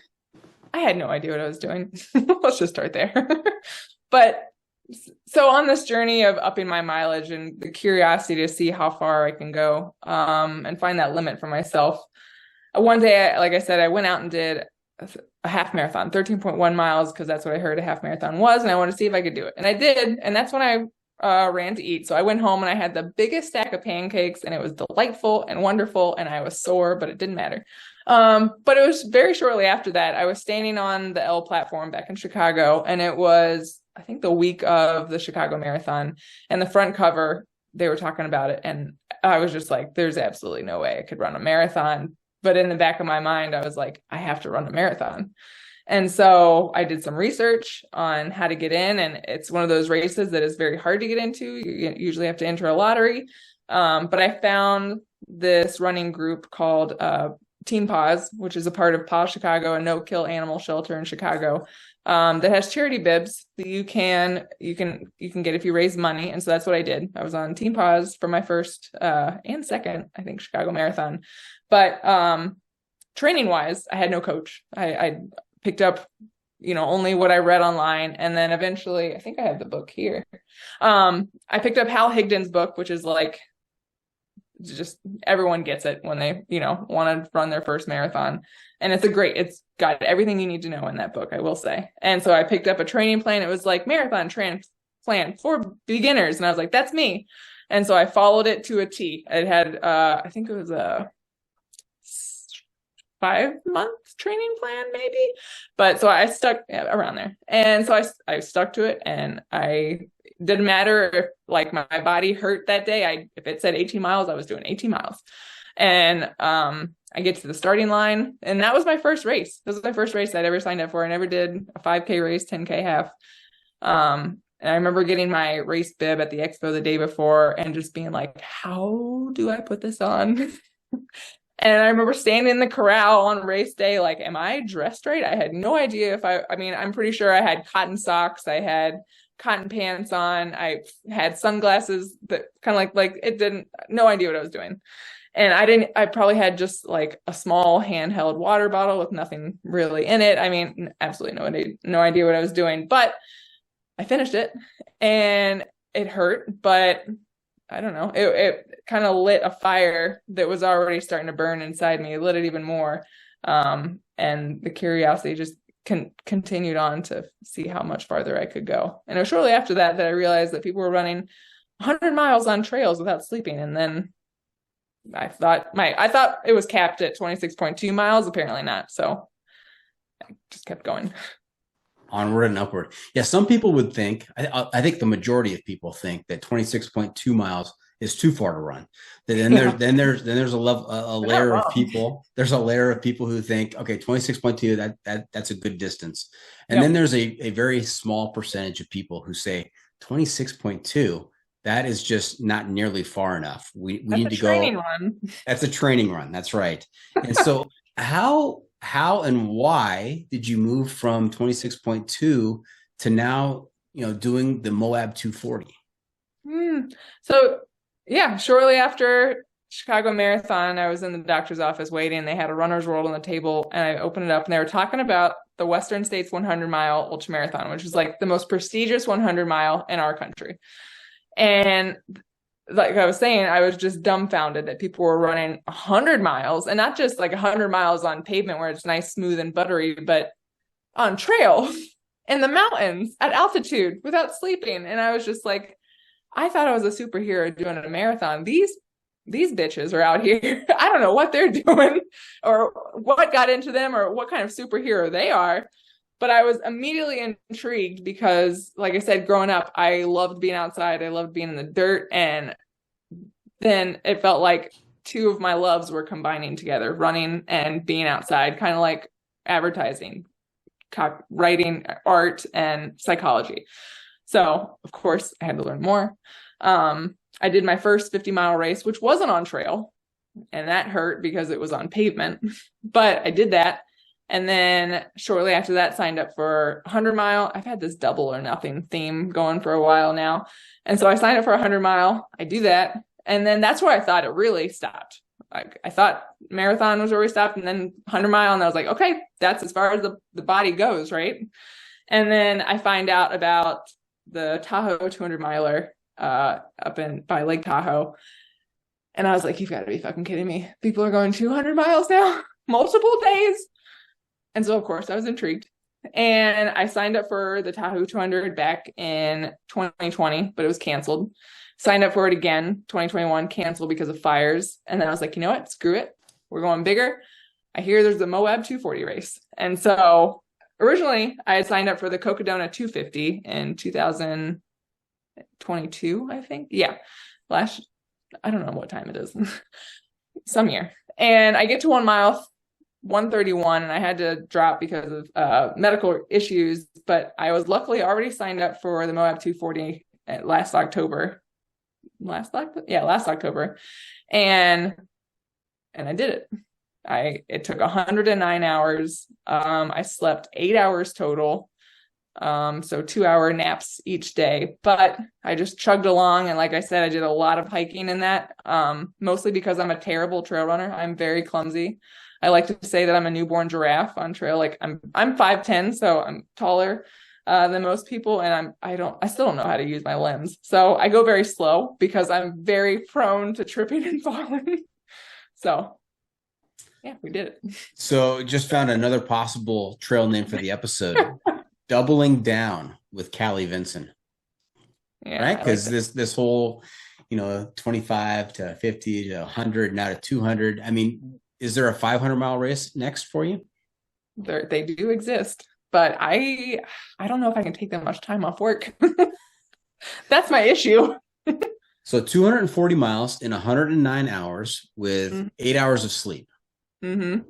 I had no idea what I was doing. Let's just start there. But so on this journey of upping my mileage and the curiosity to see how far I can go, and find that limit for myself. One day, like I said, I went out and did a half marathon, 13.1 miles, because that's what I heard a half marathon was, and I wanted to see if I could do it. And I did, and that's when I ran to eat. So I went home and I had the biggest stack of pancakes, and it was delightful and wonderful, and I was sore, but it didn't matter. But it was very shortly after that, I was standing on the L platform back in Chicago, and it was, I think, the week of the Chicago Marathon, and the front cover, they were talking about it, and I was just like, there's absolutely no way I could run a marathon. But in the back of my mind, I was like, I have to run a marathon. And so I did some research on how to get in, and it's one of those races that is very hard to get into. You usually have to enter a lottery. But I found this running group called Team Paws, which is a part of Paws Chicago, a no-kill animal shelter in Chicago, that has charity bibs that you can get if you raise money. And so that's what I did. I was on Team Paws for my first and second, I think, Chicago Marathon. But training wise, I had no coach. I picked up, only what I read online. And then eventually, I think I have the book here. I picked up Hal Higdon's book, which is like, just everyone gets it when they, want to run their first marathon. And it's got everything you need to know in that book, I will say. And so I picked up a training plan. It was like marathon plan for beginners. And I was like, that's me. And so I followed it to a T. It had, I think it was 5-month training plan, maybe. But so I stuck around there. And so I stuck to it, and I didn't matter if like my body hurt that day. If it said 18 miles, I was doing 18 miles. And I get to the starting line, and that was my first race. This was my first race I'd ever signed up for. I never did a 5K race, 10K half. And I remember getting my race bib at the expo the day before and just being like, how do I put this on? And I remember standing in the corral on race day, like, am I dressed right? I had no idea if I mean, I'm pretty sure I had cotton socks. I had cotton pants on. I had sunglasses that kind of no idea what I was doing. And I probably had just like a small handheld water bottle with nothing really in it. I mean, absolutely no idea what I was doing, but I finished it, and it hurt, but I don't know. It kind of lit a fire that was already starting to burn inside me. It lit it even more. And the curiosity just continued on to see how much farther I could go. And it was shortly after that I realized that people were running 100 miles on trails without sleeping. And then I thought it was capped at 26.2 miles. Apparently not. So I just kept going. Onward and upward. Yeah, some people would think, I think the majority of people think that 26.2 miles is too far to run. Then there's a layer of people. There's a layer of people who think, okay, 26.2, that's a good distance. And then there's a very small percentage of people who say 26.2, that is just not nearly far enough. We need to go. That's a training run. That's right. And so how and why did you move from 26.2 to now, doing the Moab 240? So yeah, shortly after Chicago Marathon, I was in the doctor's office waiting. They had a runner's world on the table, and I opened it up, and they were talking about the Western States 100-mile ultramarathon, which is like the most prestigious 100-mile in our country. And like I was saying, I was just dumbfounded that people were running 100 miles, and not just like 100 miles on pavement where it's nice, smooth, and buttery, but on trail in the mountains at altitude without sleeping. And I was just like, I thought I was a superhero doing a marathon. These bitches are out here. I don't know what they're doing or what got into them or what kind of superhero they are. But I was immediately intrigued because, like I said, growing up, I loved being outside. I loved being in the dirt. And then it felt like two of my loves were combining together, running and being outside, kind of like advertising, writing, art, and psychology. So, of course, I had to learn more. I did my first 50-mile race, which wasn't on trail. And that hurt because it was on pavement. But I did that. And then shortly after that, signed up for 100-mile. I've had this double or nothing theme going for a while now. And so I signed up for 100-mile. I do that. And then that's where I thought it really stopped. Like, I thought marathon was where we stopped, and then 100-mile. And I was like, okay, that's as far as the body goes, right? And then I find out about the Tahoe 200-miler up by Lake Tahoe. And I was like, you've got to be fucking kidding me. People are going 200 miles now, multiple days. And so, of course, I was intrigued. And I signed up for the Tahoe 200 back in 2020, but it was canceled. Signed up for it again, 2021, canceled because of fires. And then I was like, you know what? Screw it. We're going bigger. I hear there's the Moab 240 race. And so originally I had signed up for the Cocodona 250 in 2022, I think. Yeah. I don't know what time it is. Some year. And I get to 1 mile, 131, and I had to drop because of medical issues, but I was luckily already signed up for the Moab 240 last October. Last October. And I did it. It took 109 hours. I slept 8 hours total. So 2-hour naps each day, but I just chugged along. And like I said, I did a lot of hiking in that, mostly because I'm a terrible trail runner. I'm very clumsy. I like to say that I'm a newborn giraffe on trail. Like I'm 5'10", so I'm taller than most people, and I still don't know how to use my limbs. So I go very slow because I'm very prone to tripping and falling. So yeah, we did it. So just found another possible trail name for the episode. Doubling down with Callie Vinson. Yeah, right? Because this whole, 25 to 50 to 100, now to 200. I mean, Is there a 500-mile race next for you? They do exist, but I don't know if I can take that much time off work. That's my issue. So 240 miles in 109 hours with 8 hours of sleep. Mm-hmm.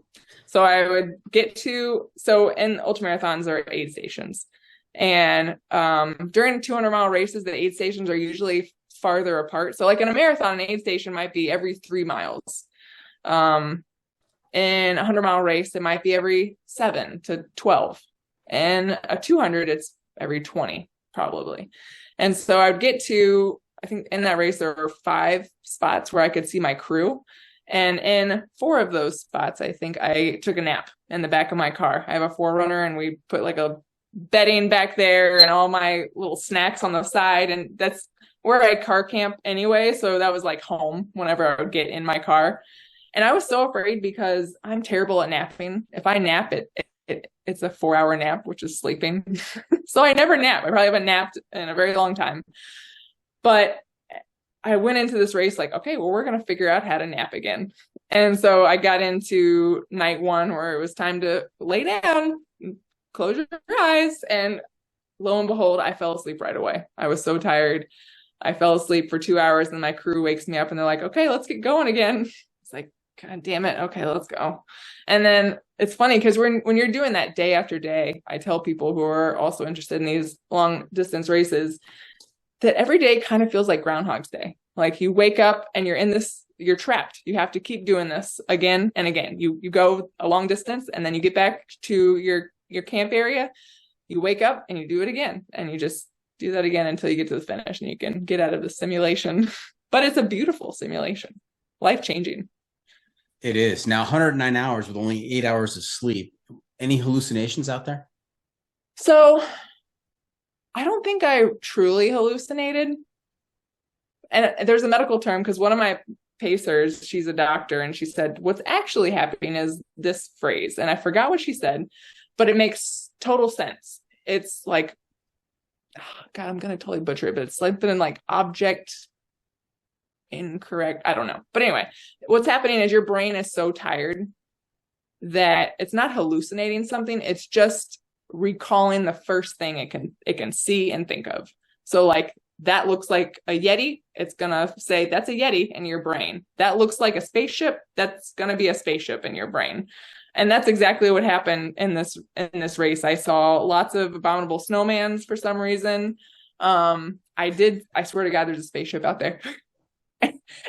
So I would get to, in ultramarathons, there are aid stations. And during 200-mile races, the aid stations are usually farther apart. So like in a marathon, an aid station might be every 3 miles. In a 100-mile race, it might be every 7 to 12. And a 200, it's every 20, probably. And so I'd get to, I think in that race, there were 5 spots where I could see my crew. And in 4 of those spots, I think I took a nap in the back of my car. I have a 4Runner, and we put like a bedding back there and all my little snacks on the side. And that's where I car camp anyway. So that was like home whenever I would get in my car. And I was so afraid because I'm terrible at napping. If I nap, it's a 4-hour nap, which is sleeping. So I never nap. I probably haven't napped in a very long time. But I went into this race like, okay, well, we're going to figure out how to nap again. And so I got into night 1 where it was time to lay down, close your eyes. And lo and behold, I fell asleep right away. I was so tired. I fell asleep for 2 hours, and my crew wakes me up and they're like, okay, let's get going again. It's like, God damn it. Okay, let's go. And then it's funny because when you're doing that day after day, I tell people who are also interested in these long distance races that every day kind of feels like Groundhog's Day. Like you wake up and you're trapped. You have to keep doing this again and again. You go a long distance, and then you get back to your camp area. You wake up and you do it again, and you just do that again until you get to the finish and you can get out of the simulation. But it's a beautiful simulation, life-changing. It is. Now 109 hours with only 8 hours of sleep. Any hallucinations out there? So I don't think I truly hallucinated. And there's a medical term, because one of my pacers, she's a doctor, and she said, what's actually happening is this phrase. And I forgot what she said, but it makes total sense. It's like, oh God, I'm going to totally butcher it, but it's like been like object incorrect. I don't know. But anyway, what's happening is your brain is so tired that it's not hallucinating something. It's just recalling the first thing it can see and think of. So like, that looks like a Yeti. It's going to say that's a Yeti in your brain. That looks like a spaceship. That's going to be a spaceship in your brain. And that's exactly what happened in this race. I saw lots of abominable snowmans for some reason. I swear to God, there's a spaceship out there.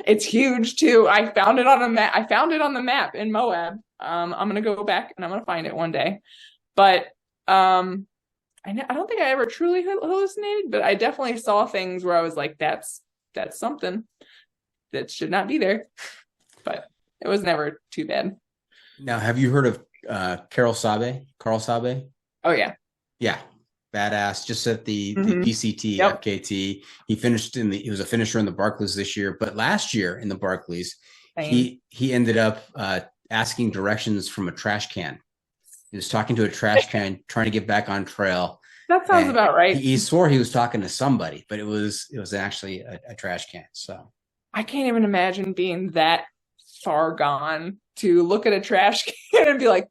It's huge too. I found it on a map. I found it on the map in Moab. I'm going to go back and I'm going to find it one day. But I don't think I ever truly hallucinated, but I definitely saw things where I was like, that's something that should not be there. But it was never too bad. Now, have you heard of Carl Sabe? Oh yeah. Yeah. Badass. Just at the PCT, Yep. FKT. He was a finisher in the Barclays this year, but last year in the Barclays, Same. he ended up asking directions from a trash can. He was talking to a trash can, trying to get back on trail. That sounds about right. He swore he was talking to somebody, but it was actually a trash can. So I can't even imagine being that far gone to look at a trash can and be like,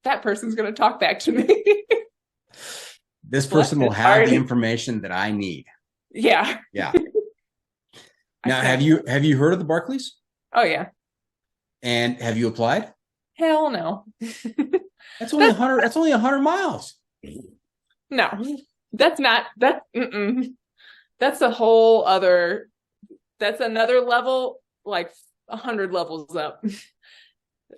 that person's going to talk back to me. This person will have the information that I need. Yeah. Yeah. Now, have you heard of the Barclays? Oh yeah. And have you applied? Hell no. That's only 100. That's only 100 miles. No, that's not that. That's a whole other. That's another level, like 100 levels up.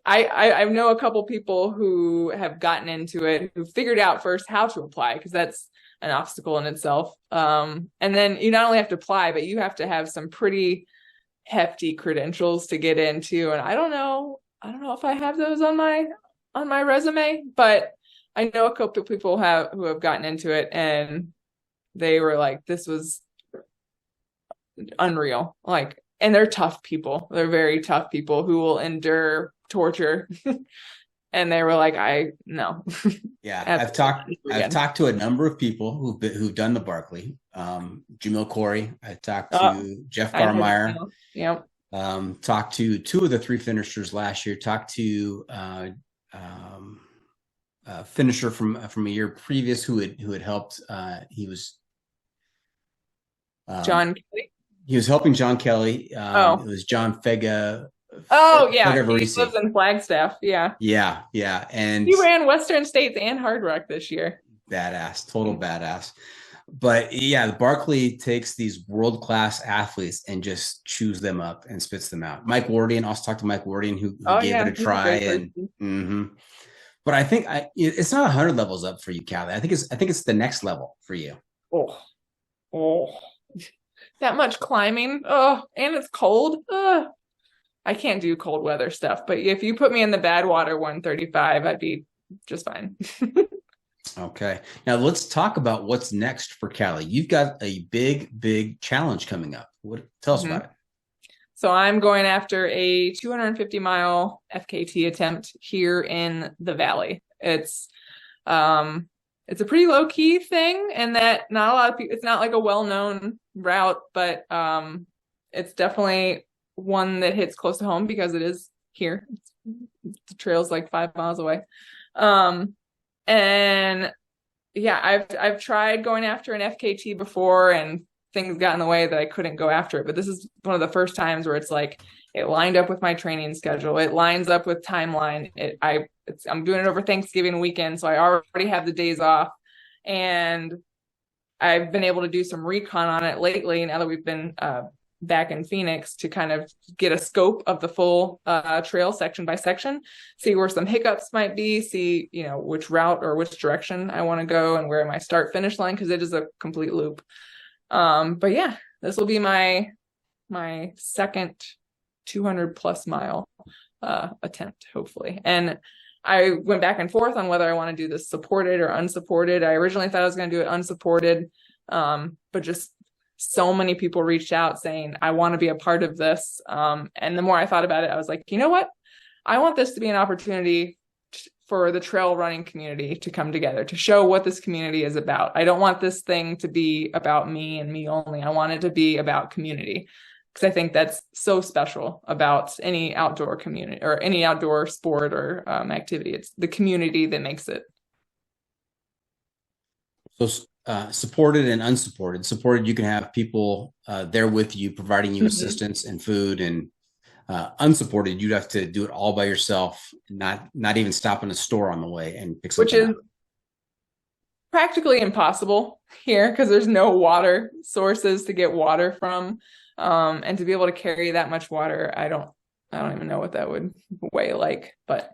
I know a couple people who have gotten into it, who figured out first how to apply, because that's an obstacle in itself. And then you not only have to apply, but you have to have some pretty hefty credentials to get into. And I don't know if I have those on my resume, but I know a couple of people who have gotten into it, and they were like, this was unreal. Like, and they're tough people. They're very tough people who will endure torture. And they were like, no. Yeah. I've talked to a number of people who've done the Barclay. Jamil Corey. I talked to Jeff Garmeyer. Yep. Talked to two of the three finishers last year. Talked to finisher from a year previous who had helped. He was John Kelly. He was helping John Kelly. Oh. It was John Fega. Oh yeah, he Fega-Varese. lives in Flagstaff. Yeah, and he ran Western States and Hard Rock this year. Badass, total badass. But yeah, Barkley takes these world-class athletes and just chews them up and spits them out. Mike Wardian, also talked to Mike Wardian, who gave it a try. But I think it's not 100 levels up for you, Callie. I think it's the next level for you. Oh, that much climbing. Oh, and it's cold. I can't do cold weather stuff. But if you put me in the bad water 135, I'd be just fine. Okay. Now let's talk about what's next for Callie. You've got a big challenge coming up. Tell us about it. So I'm going after a 250-mile FKT attempt here in the Valley. It's a pretty low key thing, and that not a lot of people. It's not like a well-known route, but it's definitely one that hits close to home because it is here. The trail's like 5 miles away. And yeah, I've tried going after an FKT before, and things got in the way that I couldn't go after it. But this is one of the first times where it's like it lined up with my training schedule. It lines up with timeline. I'm doing it over Thanksgiving weekend, so I already have the days off, and I've been able to do some recon on it lately. Now that we've been back in Phoenix, to kind of get a scope of the full trail section by section, see where some hiccups might be, see which route or which direction I want to go and where my start finish line, because it is a complete loop. But yeah, this will be my second 200 plus mile attempt, hopefully. And I went back and forth on whether I want to do this supported or unsupported. I originally thought I was going to do it unsupported, but just so many people reached out saying, I want to be a part of this. And the more I thought about it, I was like, you know what? I want this to be an opportunity for the trail running community to come together, to show what this community is about. I don't want this thing to be about me and me only. I want it to be about community, because I think that's so special about any outdoor community or any outdoor sport or activity. It's the community that makes it. So supported and unsupported. Supported, you can have people there with you, providing you assistance and food, and unsupported, you'd have to do it all by yourself, not even stop in a store on the way and pick something up. Which is practically impossible here because there's no water sources to get water from, and to be able to carry that much water, I don't even know what that would weigh like, but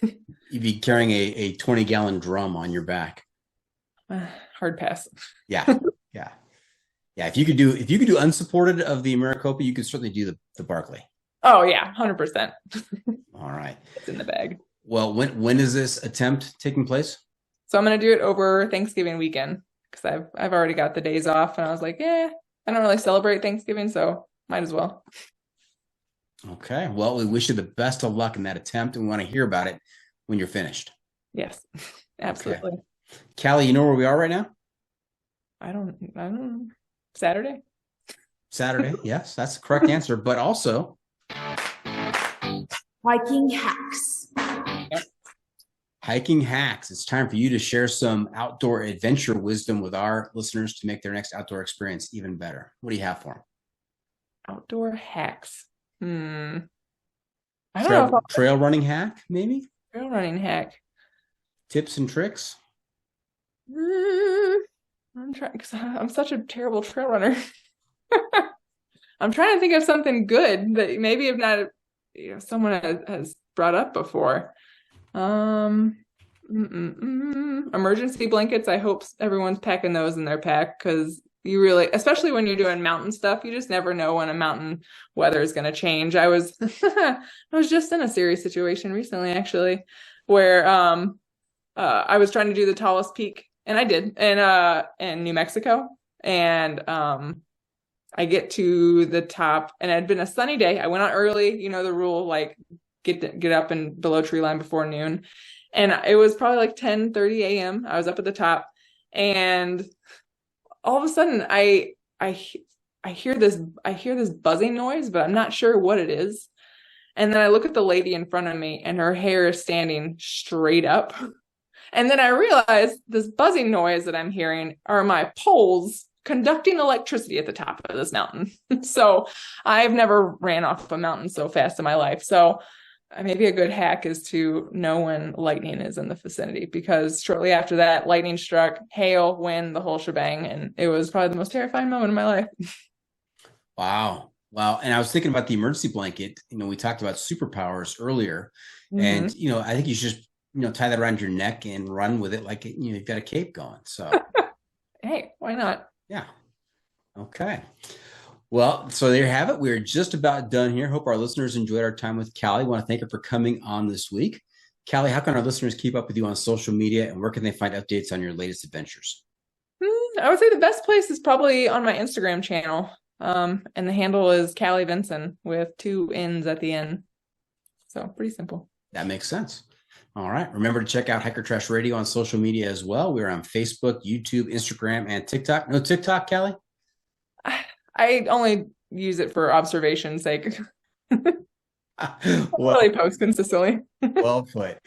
you'd be carrying a 20-gallon drum on your back. Hard pass. Yeah. If you could do unsupported of the Maricopa, you could certainly do the Barkley. Oh yeah, 100%. All right, it's in the bag. Well, when is this attempt taking place? So I'm going to do it over Thanksgiving weekend because I've already got the days off, and I was like, I don't really celebrate Thanksgiving, so might as well. Okay. Well, we wish you the best of luck in that attempt, and we want to hear about it when you're finished. Yes, absolutely. Okay. Callie, you know where we are right now? I don't know. Saturday, yes, that's the correct answer. But also hiking hacks. Yep. Hiking hacks. It's time for you to share some outdoor adventure wisdom with our listeners to make their next outdoor experience even better. What do you have for them? Outdoor hacks. I don't know. Trail running hack, maybe? Trail running hack. Tips and tricks? I'm trying, because I'm such a terrible trail runner. I'm trying to think of something good that maybe if not, someone has brought up before. Emergency blankets. I hope everyone's packing those in their pack, because you really, especially when you're doing mountain stuff, you just never know when a mountain weather is going to change. I was just in a serious situation recently, actually, where I was trying to do the tallest peak. And I did in New Mexico, and I get to the top, and it had been a sunny day. I went out early, the rule, like get up and below tree line before noon, and it was probably like 10:30 a.m. I was up at the top, and all of a sudden I I hear this buzzing noise, but I'm not sure what it is. And then I look at the lady in front of me and her hair is standing straight up. And then I realize this buzzing noise that I'm hearing are my poles conducting electricity at the top of this mountain. So I've never ran off a mountain so fast in my life. So maybe a good hack is to know when lightning is in the vicinity, because shortly after that, lightning struck, hail, wind, the whole shebang. And it was probably the most terrifying moment of my life. Wow. And I was thinking about the emergency blanket. We talked about superpowers earlier, and, I think you should just, tie that around your neck and run with it like, you've got a cape going. So, hey, why not? Yeah. Okay. Well, so there you have it. We're just about done here. Hope our listeners enjoyed our time with Callie. I want to thank her for coming on this week. Callie, how can our listeners keep up with you on social media, and where can they find updates on your latest adventures? I would say the best place is probably on my Instagram channel. And the handle is Callie Vinson with 2 N's at the end. So pretty simple. That makes sense. All right. Remember to check out Hiker Trash Radio on social media as well. We're on Facebook, YouTube, Instagram, and TikTok. No TikTok, Callie? I only use it for observation's sake. Really post consistently. Well put.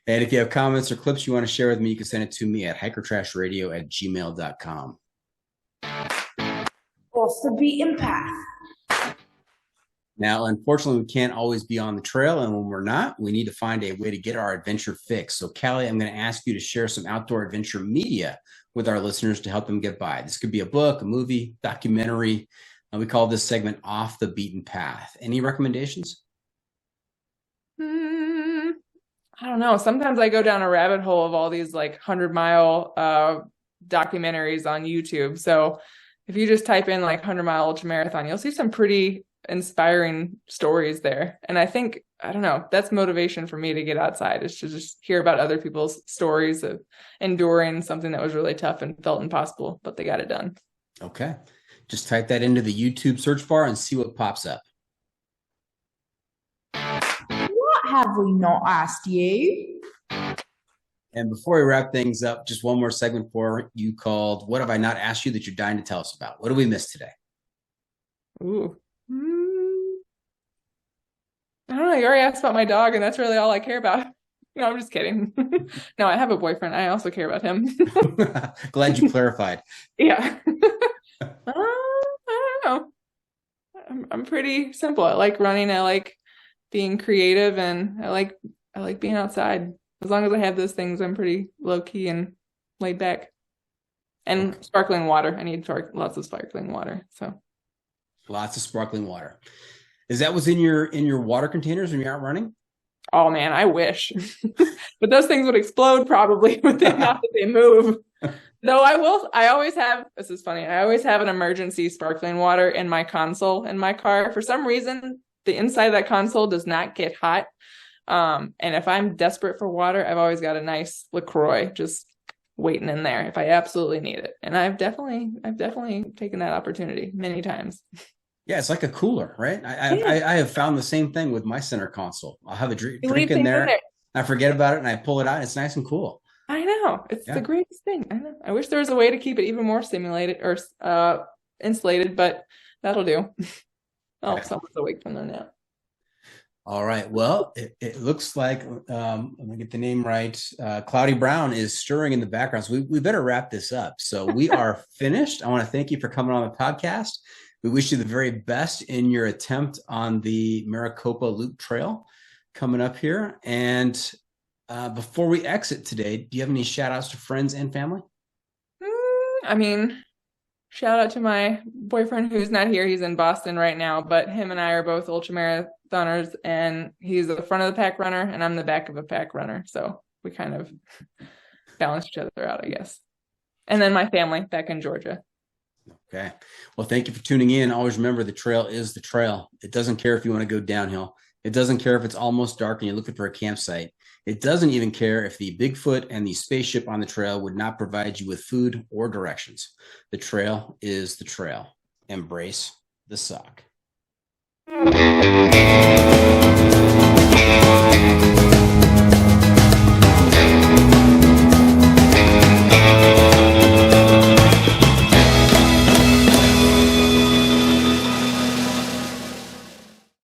And if you have comments or clips you want to share with me, you can send it to me at hikertrashradio@gmail.com. Off the beaten path. Now, unfortunately, we can't always be on the trail, and when we're not, we need to find a way to get our adventure fix. So, Callie, I'm going to ask you to share some outdoor adventure media with our listeners to help them get by. This could be a book, a movie, documentary. We call this segment Off the Beaten Path. Any recommendations? I don't know. Sometimes I go down a rabbit hole of all these 100-mile documentaries on YouTube. So if you just type in 100-mile ultramarathon, you'll see some pretty inspiring stories there. And I think, I don't know, that's motivation for me to get outside, is to just hear about other people's stories of enduring something that was really tough and felt impossible, but they got it done. Okay. Just type that into the YouTube search bar and see what pops up. What have we not asked you? And before we wrap things up, just one more segment for you called What Have I Not Asked You That You're Dying to Tell Us About? What did we miss today? Ooh. I don't know. You already asked about my dog, and that's really all I care about. No, I'm just kidding. No, I have a boyfriend. I also care about him. Glad you clarified. Yeah. I don't know. I'm pretty simple. I like running. I like being creative, and I like being outside. As long as I have those things, I'm pretty low key and laid back. And sparkling water. I need lots of sparkling water. So lots of sparkling water. Is that what's in your water containers when you're out running? Oh man, I wish. But those things would explode probably within not that they move. Though I always have, this is funny, I always have an emergency sparkling water in my console in my car. For some reason, the inside of that console does not get hot. And if I'm desperate for water, I've always got a nice LaCroix just waiting in there if I absolutely need it. And I've definitely taken that opportunity many times. Yeah, it's like a cooler, right? I have found the same thing with my center console. I'll have a drink in there. I forget about it and I pull it out. It's nice and cool. I know. It's the greatest thing. I know. I wish there was a way to keep it even more stimulated or insulated, but that'll do. Oh, someone's awake from their nap. All right. Well, it looks like, let me get the name right. Cloudy Brown is stirring in the background. So we better wrap this up. So we are finished. I want to thank you for coming on the podcast. We wish you the very best in your attempt on the Maricopa Loop Trail coming up here. And before we exit today, do you have any shout outs to friends and family? I mean, shout out to my boyfriend who's not here. He's in Boston right now, but him and I are both ultramarathoners, and he's the front of the pack runner and I'm the back of a pack runner. So we kind of balance each other out, I guess. And then my family back in Georgia. Okay. Well, thank you for tuning in. Always remember, the trail is the trail. It doesn't care if you want to go downhill. It doesn't care if it's almost dark and you're looking for a campsite. It doesn't even care if the Bigfoot and the spaceship on the trail would not provide you with food or directions. The trail is the trail. Embrace the suck.